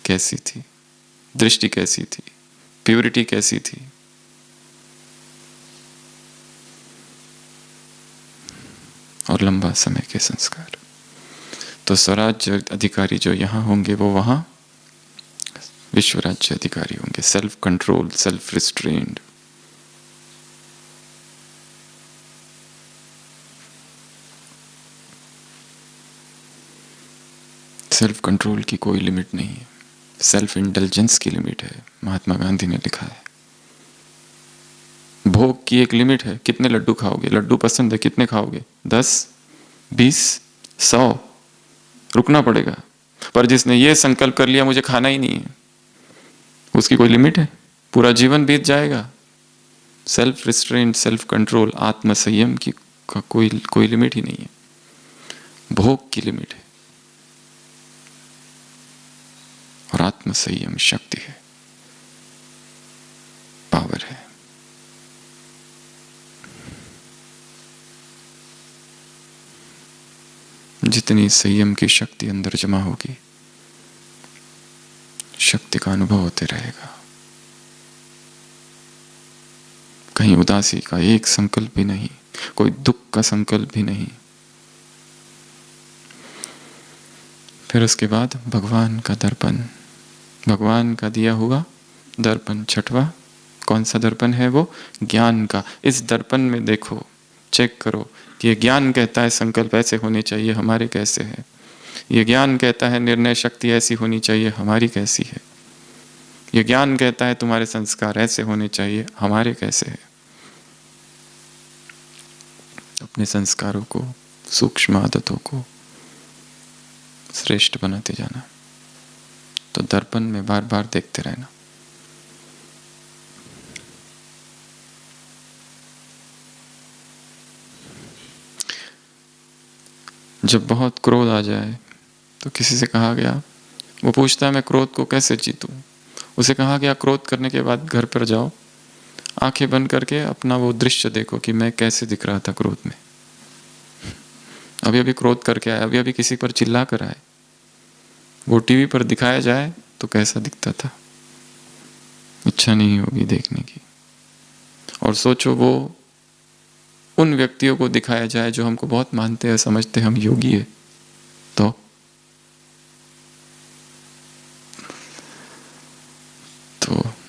Speaker 1: कैसी थी, दृष्टि कैसी थी, प्योरिटी कैसी थी। और लंबा समय के संस्कार। तो स्वराज्य अधिकारी जो यहां होंगे वो वहां विश्व राज्य अधिकारी होंगे। Self control, self restrained. Self control की कोई लिमिट नहीं है, सेल्फ इंटेलिजेंस की लिमिट है। महात्मा गांधी ने लिखा है, भोग की एक लिमिट है। कितने लड्डू खाओगे? लड्डू पसंद है, कितने खाओगे? 10, 20, 100, रुकना पड़ेगा। पर जिसने ये संकल्प कर लिया मुझे खाना ही नहीं है, उसकी कोई लिमिट है? पूरा जीवन बीत जाएगा। सेल्फ रिस्ट्रेंट, सेल्फ कंट्रोल, आत्म संयम की का कोई लिमिट ही नहीं है, भोग की लिमिट है। और आत्म संयम शक्ति है, पावर है। जितनी संयम की शक्ति अंदर जमा होगी, शक्ति का अनुभव होते रहेगा। कहीं उदासी का एक संकल्प भी नहीं, कोई दुख का संकल्प भी नहीं। फिर उसके बाद भगवान का दर्पण, भगवान का दिया हुआ दर्पण छठवां। कौन सा दर्पण है वो? ज्ञान का। इस दर्पण में देखो, चेक करो कि ये ज्ञान कहता है संकल्प ऐसे होने चाहिए, हमारे कैसे है। ये ज्ञान कहता है निर्णय शक्ति ऐसी होनी चाहिए, हमारी कैसी है। ये ज्ञान कहता है तुम्हारे संस्कार ऐसे होने चाहिए, हमारे कैसे है। अपने संस्कारों को, सूक्ष्म आदतों को श्रेष्ठ बनाते जाना। तो दर्पण में बार बार देखते रहना। जब बहुत क्रोध आ जाए तो किसी से कहा गया, वो पूछता है मैं क्रोध को कैसे जीतूं। उसे कहा गया क्रोध करने के बाद घर पर जाओ, आंखें बंद करके अपना वो दृश्य देखो कि मैं कैसे दिख रहा था क्रोध में। अभी अभी क्रोध करके आया, अभी अभी किसी पर चिल्ला कर आए, वो टीवी पर दिखाया जाए तो कैसा दिखता था। इच्छा नहीं होगी देखने की। और सोचो वो उन व्यक्तियों को दिखाया जाए जो हमको बहुत मानते हैं, समझते हम योगी है, तो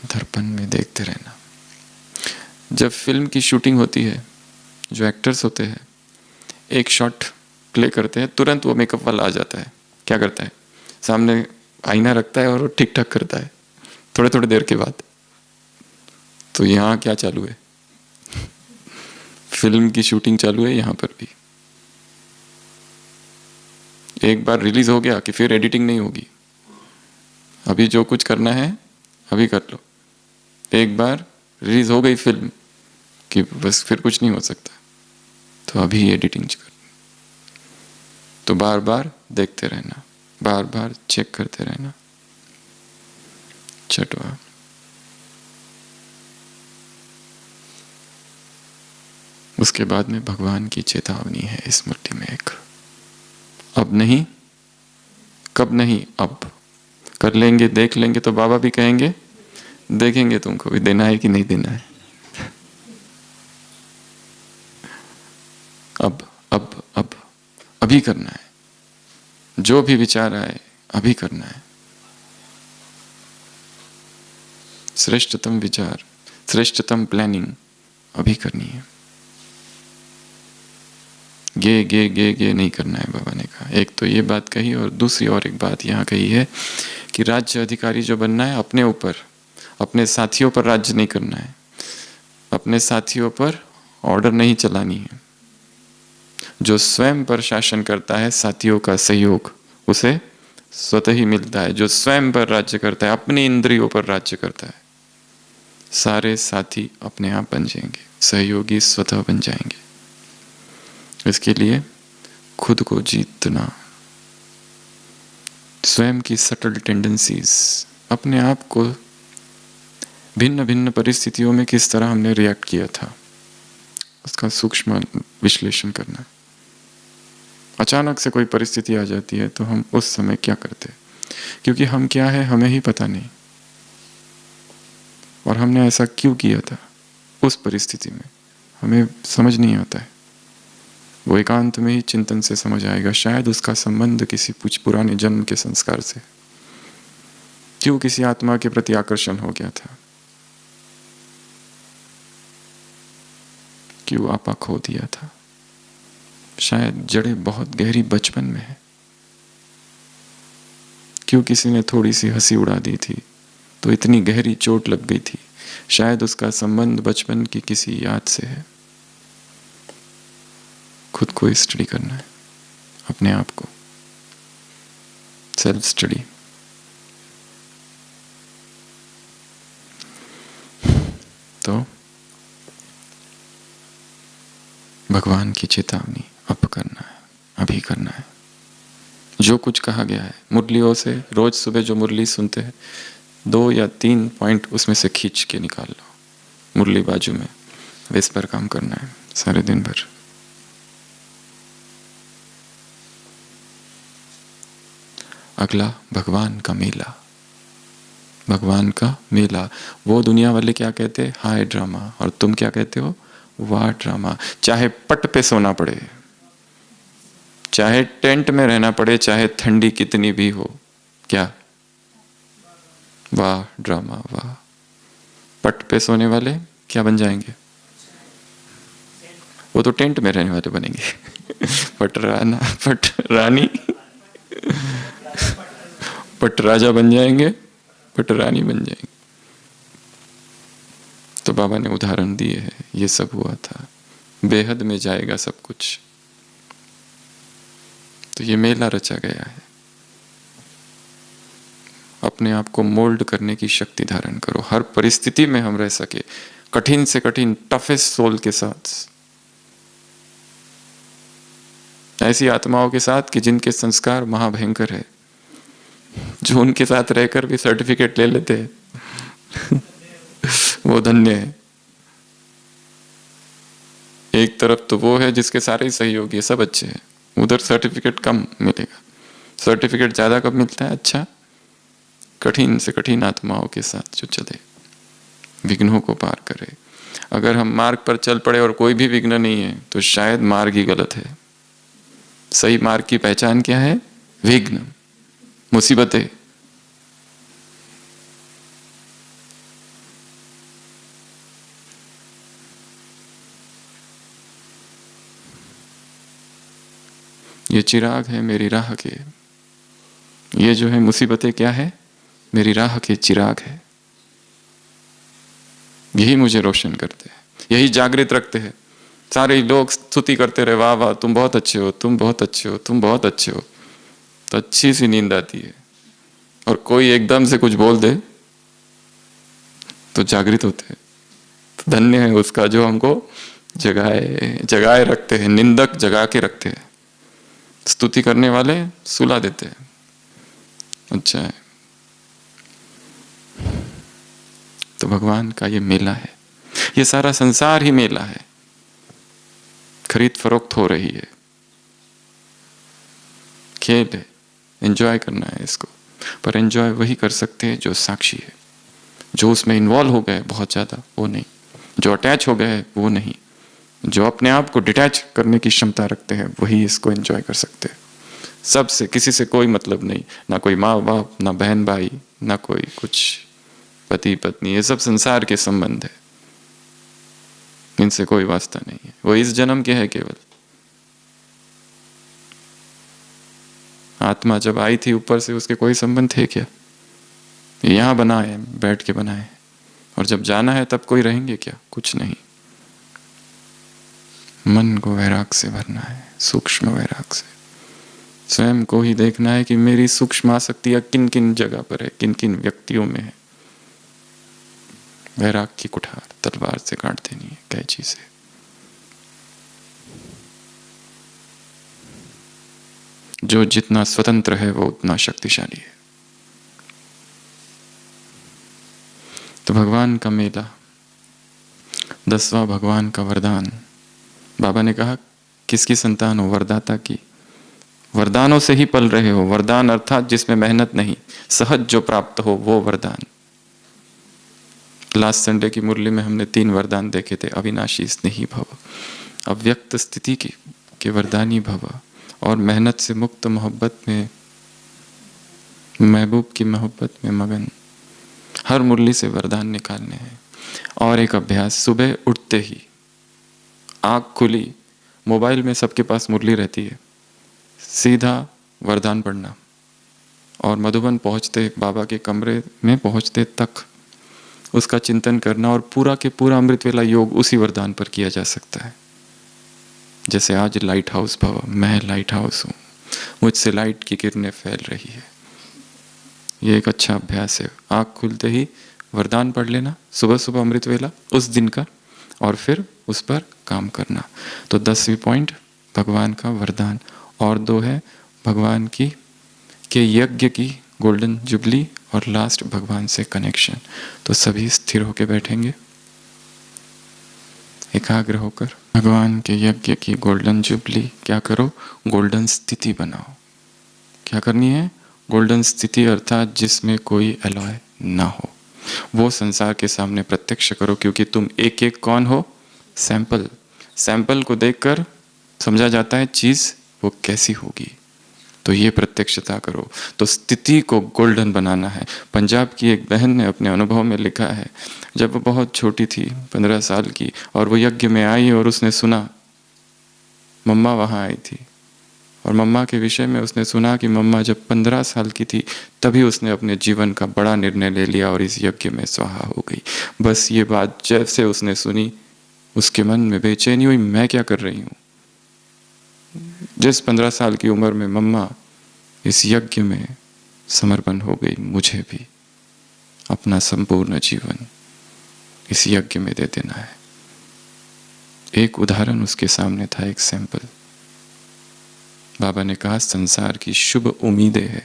Speaker 1: दर्पण में देखते रहना। जब फिल्म की शूटिंग होती है, जो एक्टर्स होते हैं एक शॉट प्ले करते हैं, तुरंत वो मेकअप वाला आ जाता है। क्या करता है? सामने आईना रखता है और वो ठीक ठाक करता है थोड़े थोड़े देर के बाद। तो यहाँ क्या चालू है? फिल्म की शूटिंग चालू है यहाँ पर भी। एक बार रिलीज हो गया कि फिर एडिटिंग नहीं होगी, अभी जो कुछ करना है अभी कर लो। एक बार रिलीज हो गई फिल्म कि बस फिर कुछ नहीं हो सकता, तो अभी एडिटिंग कर। तो बार बार देखते रहना, बार बार चेक करते रहना। छठवां, उसके बाद में भगवान की चेतावनी है स्मृति में एक, अब नहीं, कब नहीं, अब कर लेंगे, देख लेंगे तो बाबा भी कहेंगे देखेंगे तुमको भी देना है कि नहीं देना है। अब अभी करना है, जो भी विचार आए अभी करना है। श्रेष्ठतम विचार, श्रेष्ठतम प्लानिंग अभी करनी है। गे नहीं करना है। बाबा ने कहा, एक तो ये बात कही, और दूसरी और एक बात यहाँ कही है कि राज्य अधिकारी जो बनना है अपने ऊपर, अपने साथियों पर राज्य नहीं करना है, अपने साथियों पर ऑर्डर नहीं चलानी है। जो स्वयं पर शासन करता है, साथियों का सहयोग उसे स्वतः ही मिलता है। जो स्वयं पर राज्य करता है, अपनी इंद्रियों पर राज्य करता है, सारे साथी अपने आप बन जाएंगे, सहयोगी स्वतः बन जाएंगे। इसके लिए खुद को जीतना, स्वयं की सटल टेंडेंसीज, अपने आप को भिन्न भिन्न परिस्थितियों में किस तरह हमने रिएक्ट किया था, उसका सूक्ष्म विश्लेषण करना। अचानक से कोई परिस्थिति आ जाती है तो हम उस समय क्या करते, क्योंकि हम क्या है हमें ही पता नहीं, और हमने ऐसा क्यों किया था उस परिस्थिति में हमें समझ नहीं आता है। वो एकांत में ही चिंतन से समझ आएगा। शायद उसका संबंध किसी पुराने जन्म के संस्कार से, क्यों किसी आत्मा के प्रति आकर्षण हो गया था, क्यों आपा खो दिया था। शायद जड़ें बहुत गहरी बचपन में है, क्यों किसी ने थोड़ी सी हंसी उड़ा दी थी तो इतनी गहरी चोट लग गई थी। शायद उसका संबंध बचपन की किसी याद से है। खुद को स्टडी करना है, अपने आप को सेल्फ स्टडी। तो भगवान की चेतावनी अब करना है, अभी करना है। जो कुछ कहा गया है मुरलियों से, रोज सुबह जो मुरली सुनते हैं 2 या 3 पॉइंट उसमें से खींच के निकाल लो, मुरली बाजू में, इस पर काम करना है सारे दिन भर। अगला भगवान का मेला। भगवान का मेला, वो दुनिया वाले क्या कहते हैं? हाय ड्रामा। और तुम क्या कहते हो? वाह ड्रामा। चाहे पट पे सोना पड़े, चाहे टेंट में रहना पड़े, चाहे ठंडी कितनी भी हो, क्या? वाह ड्रामा वाह। पट पे सोने वाले क्या बन जाएंगे? वो तो टेंट में रहने वाले बनेंगे। पट रानी पट राजा बन जाएंगे, पट रानी बन जाएंगे। तो बाबा ने उदाहरण दिए है, ये सब हुआ था। बेहद में जाएगा सब कुछ। तो ये मेला रचा गया है। अपने आप को मोल्ड करने की शक्ति धारण करो, हर परिस्थिति में हम रह सके, कठिन से कठिन, टफेस्ट सोल के साथ, ऐसी आत्माओं के साथ कि जिनके संस्कार महाभयंकर है, जो उनके साथ रहकर भी सर्टिफिकेट ले लेते हैं। वो धन्य है। एक तरफ तो वो है जिसके सारे ही सहयोगी सब अच्छे हैं, उधर सर्टिफिकेट कम मिलेगा। सर्टिफिकेट ज्यादा कब मिलता है? अच्छा, कठिन से कठिन आत्माओं के साथ जो चले, विघ्नों को पार करे। अगर हम मार्ग पर चल पड़े और कोई भी विघ्न नहीं है तो शायद मार्ग ही गलत है। सही मार्ग की पहचान क्या है? विघ्न, मुसीबतें। ये चिराग है मेरी राह के, ये जो है मुसीबतें क्या है? मेरी राह के चिराग है। यही मुझे रोशन करते हैं, यही जागृत रखते हैं। सारे लोग स्तुति करते रहे, वाह वाह तुम बहुत अच्छे हो, तुम बहुत अच्छे हो, तुम बहुत अच्छे हो, तो अच्छी सी नींद आती है। और कोई एकदम से कुछ बोल दे तो जागृत होते हैं। तो धन्य है उसका जो हमको जगाए जगाए रखते हैं। निंदक जगा के रखते हैं, स्तुति करने वाले सुला देते हैं। अच्छा है। तो भगवान का ये मेला है, ये सारा संसार ही मेला है। खरीद फरोख्त हो रही है, खेल है, एंजॉय करना है इसको। पर एंजॉय वही कर सकते हैं जो साक्षी है, जो उसमें इन्वॉल्व हो गए बहुत ज्यादा, वो नहीं। जो अटैच हो गए वो नहीं। जो अपने आप को डिटैच करने की क्षमता रखते हैं वही इसको एंजॉय कर सकते हैं। सबसे, किसी से कोई मतलब नहीं, ना कोई माँ बाप, ना बहन भाई, ना कोई कुछ पति पत्नी, ये सब संसार के संबंध है, इनसे कोई वास्ता नहीं है। वो इस जन्म के है केवल। आत्मा जब आई थी ऊपर से, उसके कोई संबंध थे क्या? यहां बनाए, बैठ के बनाए, और जब जाना है तब कोई रहेंगे क्या? कुछ नहीं। मन को वैराग से भरना है, सूक्ष्म वैराग से। स्वयं को ही देखना है कि मेरी सूक्ष्म आसक्तियां किन किन जगह पर है, किन किन व्यक्तियों में है। वैराग की कुठार तलवार से काट देनी है, कैंची से। जो जितना स्वतंत्र है वो उतना शक्तिशाली है। तो भगवान का मेला, 10वां भगवान का वरदान। बाबा ने कहा किसकी संतान हो? वरदाता की। वरदानों से ही पल रहे हो। वरदान अर्थात जिसमें मेहनत नहीं, सहज जो प्राप्त हो वो वरदान। लास्ट संडे की मुरली में हमने 3 वरदान देखे थे। अविनाशी स्नेही भव, अव्यक्त स्थिति के वरदानी भव, और मेहनत से मुक्त मोहब्बत में, महबूब की मोहब्बत में मगन। हर मुरली से वरदान निकालने हैं। और एक अभ्यास, सुबह उठते ही आँख खुली, मोबाइल में सबके पास मुरली रहती है, सीधा वरदान पढ़ना। और मधुबन पहुंचते, बाबा के कमरे में पहुंचते तक उसका चिंतन करना। और पूरा के पूरा अमृत वेला योग उसी वरदान पर किया जा सकता है। जैसे आज लाइट हाउस भव, मैं लाइट हाउस हूँ, मुझसे लाइट की किरणें फैल रही है। ये एक अच्छा अभ्यास है। आँख खुलते ही वरदान पढ़ लेना, सुबह सुबह अमृत वेला उस दिन का, और फिर उस पर काम करना। तो 10वीं पॉइंट भगवान का वरदान। और 2 है भगवान की के यज्ञ की गोल्डन जुबली, और लास्ट भगवान से कनेक्शन। तो सभी स्थिर होकर बैठेंगे, एकाग्र होकर। भगवान के यज्ञ की गोल्डन जुबली क्या करो? गोल्डन स्थिति बनाओ। क्या करनी है? गोल्डन स्थिति अर्थात जिसमें कोई एलॉय ना हो, वो संसार के सामने प्रत्यक्ष करो, क्योंकि तुम एक एक कौन हो? सैंपल। सैंपल को देखकर समझा जाता है चीज वो कैसी होगी, तो ये प्रत्यक्षता करो। तो स्थिति को गोल्डन बनाना है। पंजाब की एक बहन ने अपने अनुभव में लिखा है, जब वो बहुत छोटी थी, 15 साल की, और वो यज्ञ में आई और उसने सुना, मम्मा वहाँ आई थी, और मम्मा के विषय में उसने सुना कि मम्मा जब 15 साल की थी तभी उसने अपने जीवन का बड़ा निर्णय ले लिया और इस यज्ञ में स्वाहा हो गई। बस ये बात जैसे उसने सुनी, उसके मन में बेचैनी हुई, मैं क्या कर रही हूँ? जिस 15 साल की उम्र में मम्मा इस यज्ञ में समर्पण हो गई, मुझे भी अपना संपूर्ण जीवन इस यज्ञ में दे देना है। एक उदाहरण उसके सामने था, एक सैंपल। बाबा ने कहा, संसार की शुभ उम्मीदें है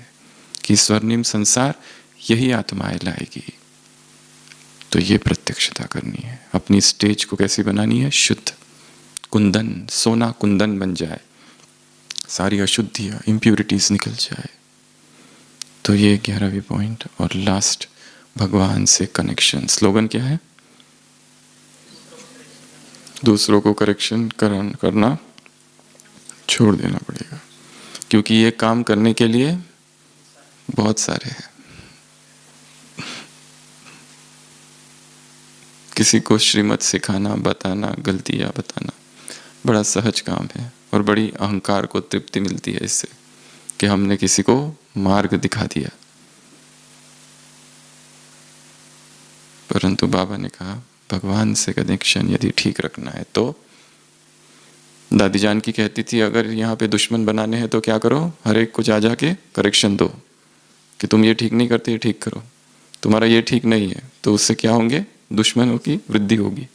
Speaker 1: कि स्वर्णिम संसार यही आत्माएं लाएगी। तो ये प्रत्यक्षता करनी है। अपनी स्टेज को कैसी बनानी है? शुद्ध, कुंदन, सोना कुंदन बन जाए, सारी अशुद्धियां, इम्प्यूरिटीज निकल जाए। तो ये 11वीं पॉइंट। और लास्ट, भगवान से कनेक्शन। स्लोगन क्या है? दूसरों को करेक्शन करना छोड़ देना पड़ेगा, क्योंकि ये काम करने के लिए बहुत सारे हैं। किसी को श्रीमत सिखाना, बताना, गलतियां बताना बड़ा सहज काम है, और बड़ी अहंकार को तृप्ति मिलती है इससे कि हमने किसी को मार्ग दिखा दिया। परंतु बाबा ने कहा, भगवान से कनेक्शन यदि ठीक रखना है तो, दादी जान की कहती थी, अगर यहाँ पे दुश्मन बनाने हैं तो क्या करो? हर एक को जा जाके करेक्शन दो कि तुम ये ठीक नहीं करते, ये ठीक करो, तुम्हारा ये ठीक नहीं है, तो उससे क्या होंगे? दुश्मनों की वृद्धि होगी।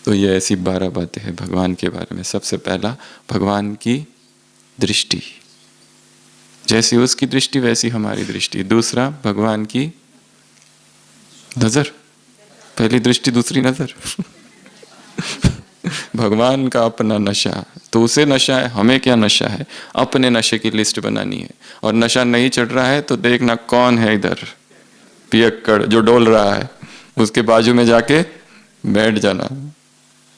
Speaker 1: तो ये ऐसी 12 बातें हैं भगवान के बारे में। सबसे पहला, भगवान की दृष्टि, जैसी उसकी दृष्टि वैसी हमारी दृष्टि। दूसरा, भगवान की नजर, पहली दृष्टि दूसरी नजर। भगवान का अपना नशा, तो उसे नशा है, हमें क्या नशा है? अपने नशे की लिस्ट बनानी है। और नशा नहीं चढ़ रहा है तो देखना कौन है इधर पियक्कड़ जो डोल रहा है, उसके बाजू में जाके बैठ जाना,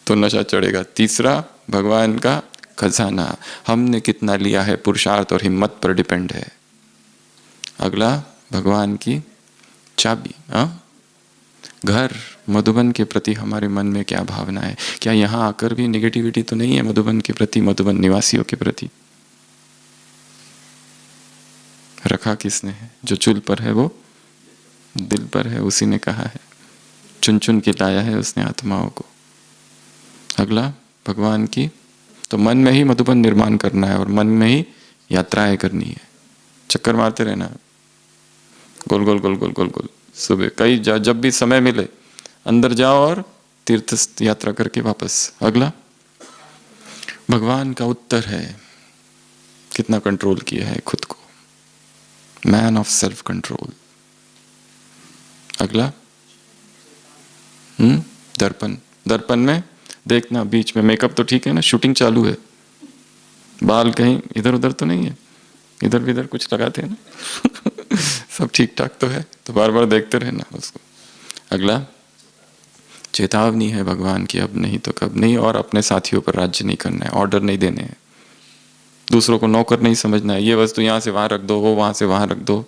Speaker 1: तो नशा चढ़ेगा। तीसरा, भगवान का खजाना, हमने कितना लिया है, पुरुषार्थ और हिम्मत पर डिपेंड है। अगला, भगवान की चाबी, घर, मधुबन के प्रति हमारे मन में क्या भावना है? क्या यहाँ आकर भी निगेटिविटी तो नहीं है मधुबन के प्रति, मधुबन निवासियों के प्रति? रखा किसने है? जो चूल पर है वो दिल पर है, उसी ने कहा है, चुन चुन के लाया है उसने आत्माओं को। अगला, भगवान की, तो मन में ही मधुबन निर्माण करना है और मन में ही यात्राएं करनी है, चक्कर मारते रहना, गोल गोल गोल गोल गोल गोल। सुबह कई जब भी समय मिले अंदर जाओ और तीर्थ यात्रा करके वापस। अगला, भगवान का उत्तर है, कितना कंट्रोल किया है खुद को, मैन ऑफ सेल्फ कंट्रोल। अगला, दर्पण, दर्पण में देखना, बीच में मेकअप तो ठीक है ना, शूटिंग चालू है, बाल कहीं इधर उधर तो नहीं है, इधर भी इधर कुछ लगाते हैं ना। सब ठीक ठाक तो है, तो बार बार देखते रहना उसको। अगला, चेतावनी है भगवान की, अब नहीं तो कब नहीं, और अपने साथियों पर राज्य नहीं करना है, ऑर्डर नहीं देने हैं, दूसरों को नौकर नहीं समझना है, ये वस्तु यहां से वहां रख दो, वो वहां से वहां रख दो।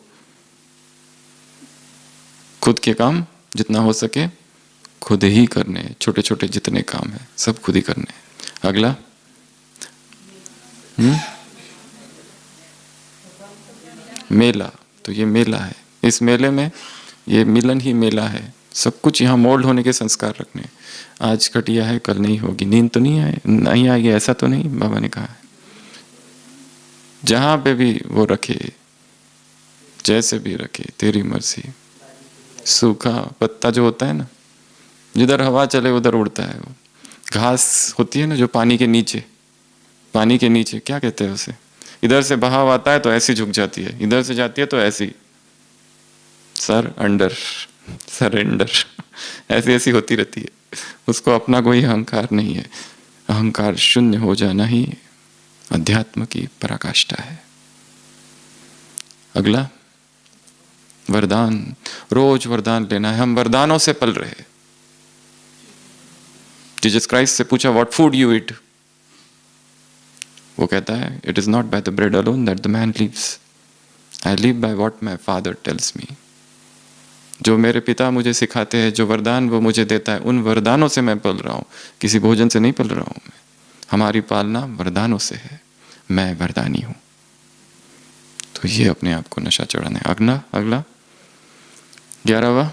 Speaker 1: खुद के काम जितना हो सके खुद ही करने, छोटे छोटे जितने काम है सब खुद ही करने। अगला, मेला, तो ये मेला है, इस मेले में ये मिलन ही मेला है, सब कुछ यहाँ मोल्ड होने के संस्कार रखने। आज कटिया है कल नहीं होगी, नींद तो नहीं आएगी, ऐसा तो नहीं, बाबा ने कहा है। जहां पे भी वो रखे, जैसे भी रखे, तेरी मर्जी। सूखा पत्ता जो होता है ना, जिधर हवा चले उधर उड़ता है वो। घास होती है ना जो पानी के नीचे, पानी के नीचे क्या कहते हैं उसे, इधर से बहाव आता है तो ऐसी झुक जाती है, इधर से जाती है तो ऐसी, सर अंडर, सरेंडर, ऐसी ऐसी होती रहती है। उसको अपना कोई अहंकार नहीं है, अहंकार शून्य हो जाना ही अध्यात्म की पराकाष्ठा है। अगला वरदान, रोज वरदान लेना है। हम वरदानों से पल रहे। जीसस क्राइस्ट से पूछा व्हाट फूड यू ईट, वो कहता है it is not by the bread alone that the man lives, I live by what my father tells me. जो मेरे पिता मुझे सिखाते हैं, जो वरदान वो मुझे देता है, उन वरदानों से मैं पल रहा हूँ, किसी भोजन से नहीं पल रहा हूँ मैं। हमारी पालना वरदानों से है, मैं वरदानी हूँ। तो ये अपने आप को नशा चढ़ाना है। अगला 11वां,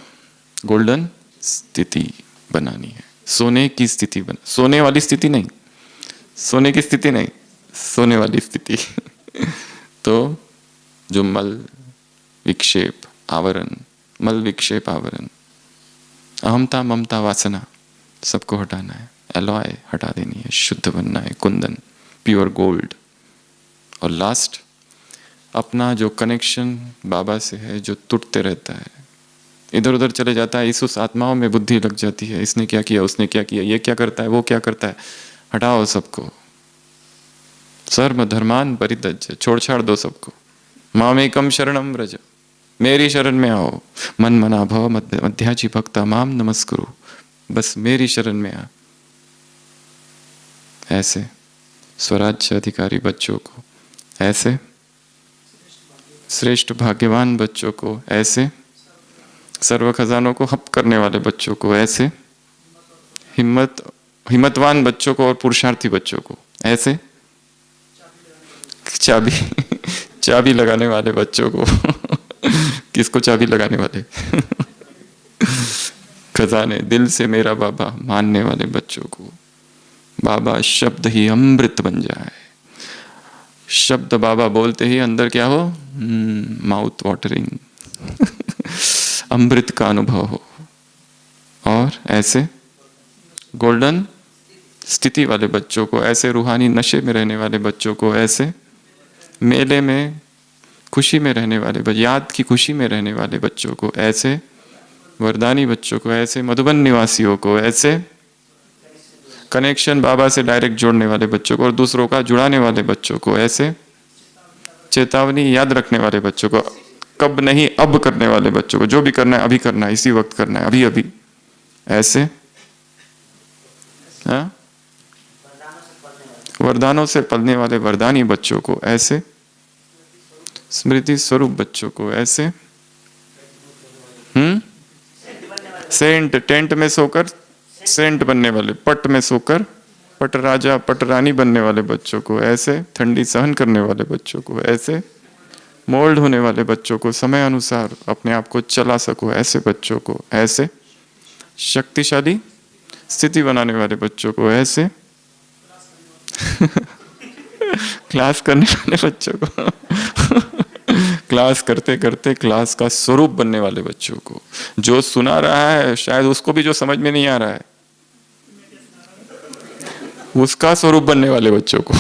Speaker 1: गोल्डन स्थिति बनानी है। सोने की स्थिति बना, सोने वाली स्थिति नहीं, सोने की स्थिति नहीं, सोने वाली स्थिति। तो जो मल विक्षेप आवरण, मल विक्षेप आवरण, अहमता ममता वासना, सबको हटाना है। एलॉय हटा देनी है, शुद्ध बनना है, कुंदन प्योर गोल्ड। और लास्ट, अपना जो कनेक्शन बाबा से है जो टूटते रहता है, इधर उधर चले जाता है, इस आत्माओं में बुद्धि लग जाती है, इसने क्या किया, उसने क्या किया, ये क्या करता है, वो क्या करता है, हटाओ सबको। सर्व धर्मान परित्यज्य, छोड़ छाड़ दो सबको। मामेकम शरणम व्रज, मेरी शरण में आओ। मन मना भव मध्याजी भक्ता माम नमस्कुरु, बस मेरी शरण में आ। ऐसे स्वराज्य अधिकारी बच्चों को, ऐसे श्रेष्ठ भाग्यवान बच्चों को, ऐसे सर्व खजानों को हप करने वाले बच्चों को, ऐसे हिम्मतवान बच्चों को और पुरुषार्थी बच्चों को, ऐसे चाबी लगाने वाले बच्चों को। किसको चाबी लगाने वाले? खजाने दिल से मेरा बाबा मानने वाले बच्चों को। बाबा शब्द ही अमृत बन जाए। शब्द बाबा बोलते ही अंदर क्या हो? Mouth watering. अमृत का अनुभव हो। और ऐसे गोल्डन स्थिति वाले बच्चों को, ऐसे रूहानी नशे में रहने वाले बच्चों को, ऐसे मेले में खुशी में रहने वाले, याद की खुशी में रहने वाले बच्चों को, ऐसे वरदानी बच्चों को, ऐसे मधुबन निवासियों को, ऐसे कनेक्शन बाबा से डायरेक्ट जोड़ने वाले बच्चों को और दूसरों का जुड़ाने वाले बच्चों को, ऐसे चेतावनी याद रखने वाले बच्चों को, कब नहीं अब करने वाले बच्चों को, जो भी करना है अभी करना है, इसी वक्त करना है, अभी अभी, ऐसे वरदानों से पलने वाले वरदानी बच्चों को, ऐसे स्मृति स्वरूप बच्चों को, ऐसे सेंट, टेंट में सोकर सेंट बनने वाले, पट में सोकर पट राजा पट रानी बनने वाले बच्चों को, ऐसे ठंडी सहन करने वाले बच्चों को, ऐसे मोल्ड होने वाले बच्चों को, समय अनुसार अपने आप को चला सको ऐसे बच्चों को, ऐसे शक्तिशाली स्थिति बनाने वाले बच्चों को, ऐसे क्लास करने वाले बच्चों को, क्लास करते करते क्लास का स्वरूप बनने वाले बच्चों को, जो सुना रहा है शायद उसको भी जो समझ में नहीं आ रहा है उसका स्वरूप बनने वाले बच्चों को।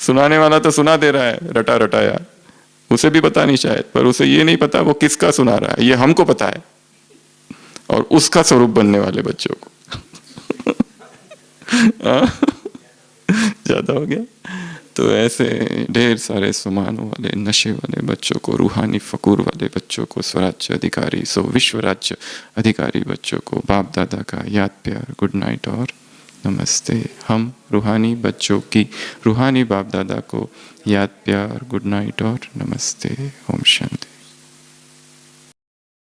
Speaker 1: सुनाने वाला तो सुना दे रहा है रटा रटाया, उसे भी पता नहीं शायद, पर उसे ये नहीं पता वो किसका सुना रहा है, ये हमको पता है, और उसका स्वरूप बनने वाले बच्चों को। ज्यादा हो गया। तो ऐसे ढेर सारे सुमानों वाले, नशे वाले बच्चों को, रूहानी फकूर वाले बच्चों को, स्वराज्य अधिकारी, विश्व राज्य अधिकारी बच्चों को बाप दादा का याद प्यार, गुड नाइट और नमस्ते। हम रूहानी बच्चों की रूहानी बाप दादा को याद प्यार, गुड नाइट और नमस्ते। ओम शांति।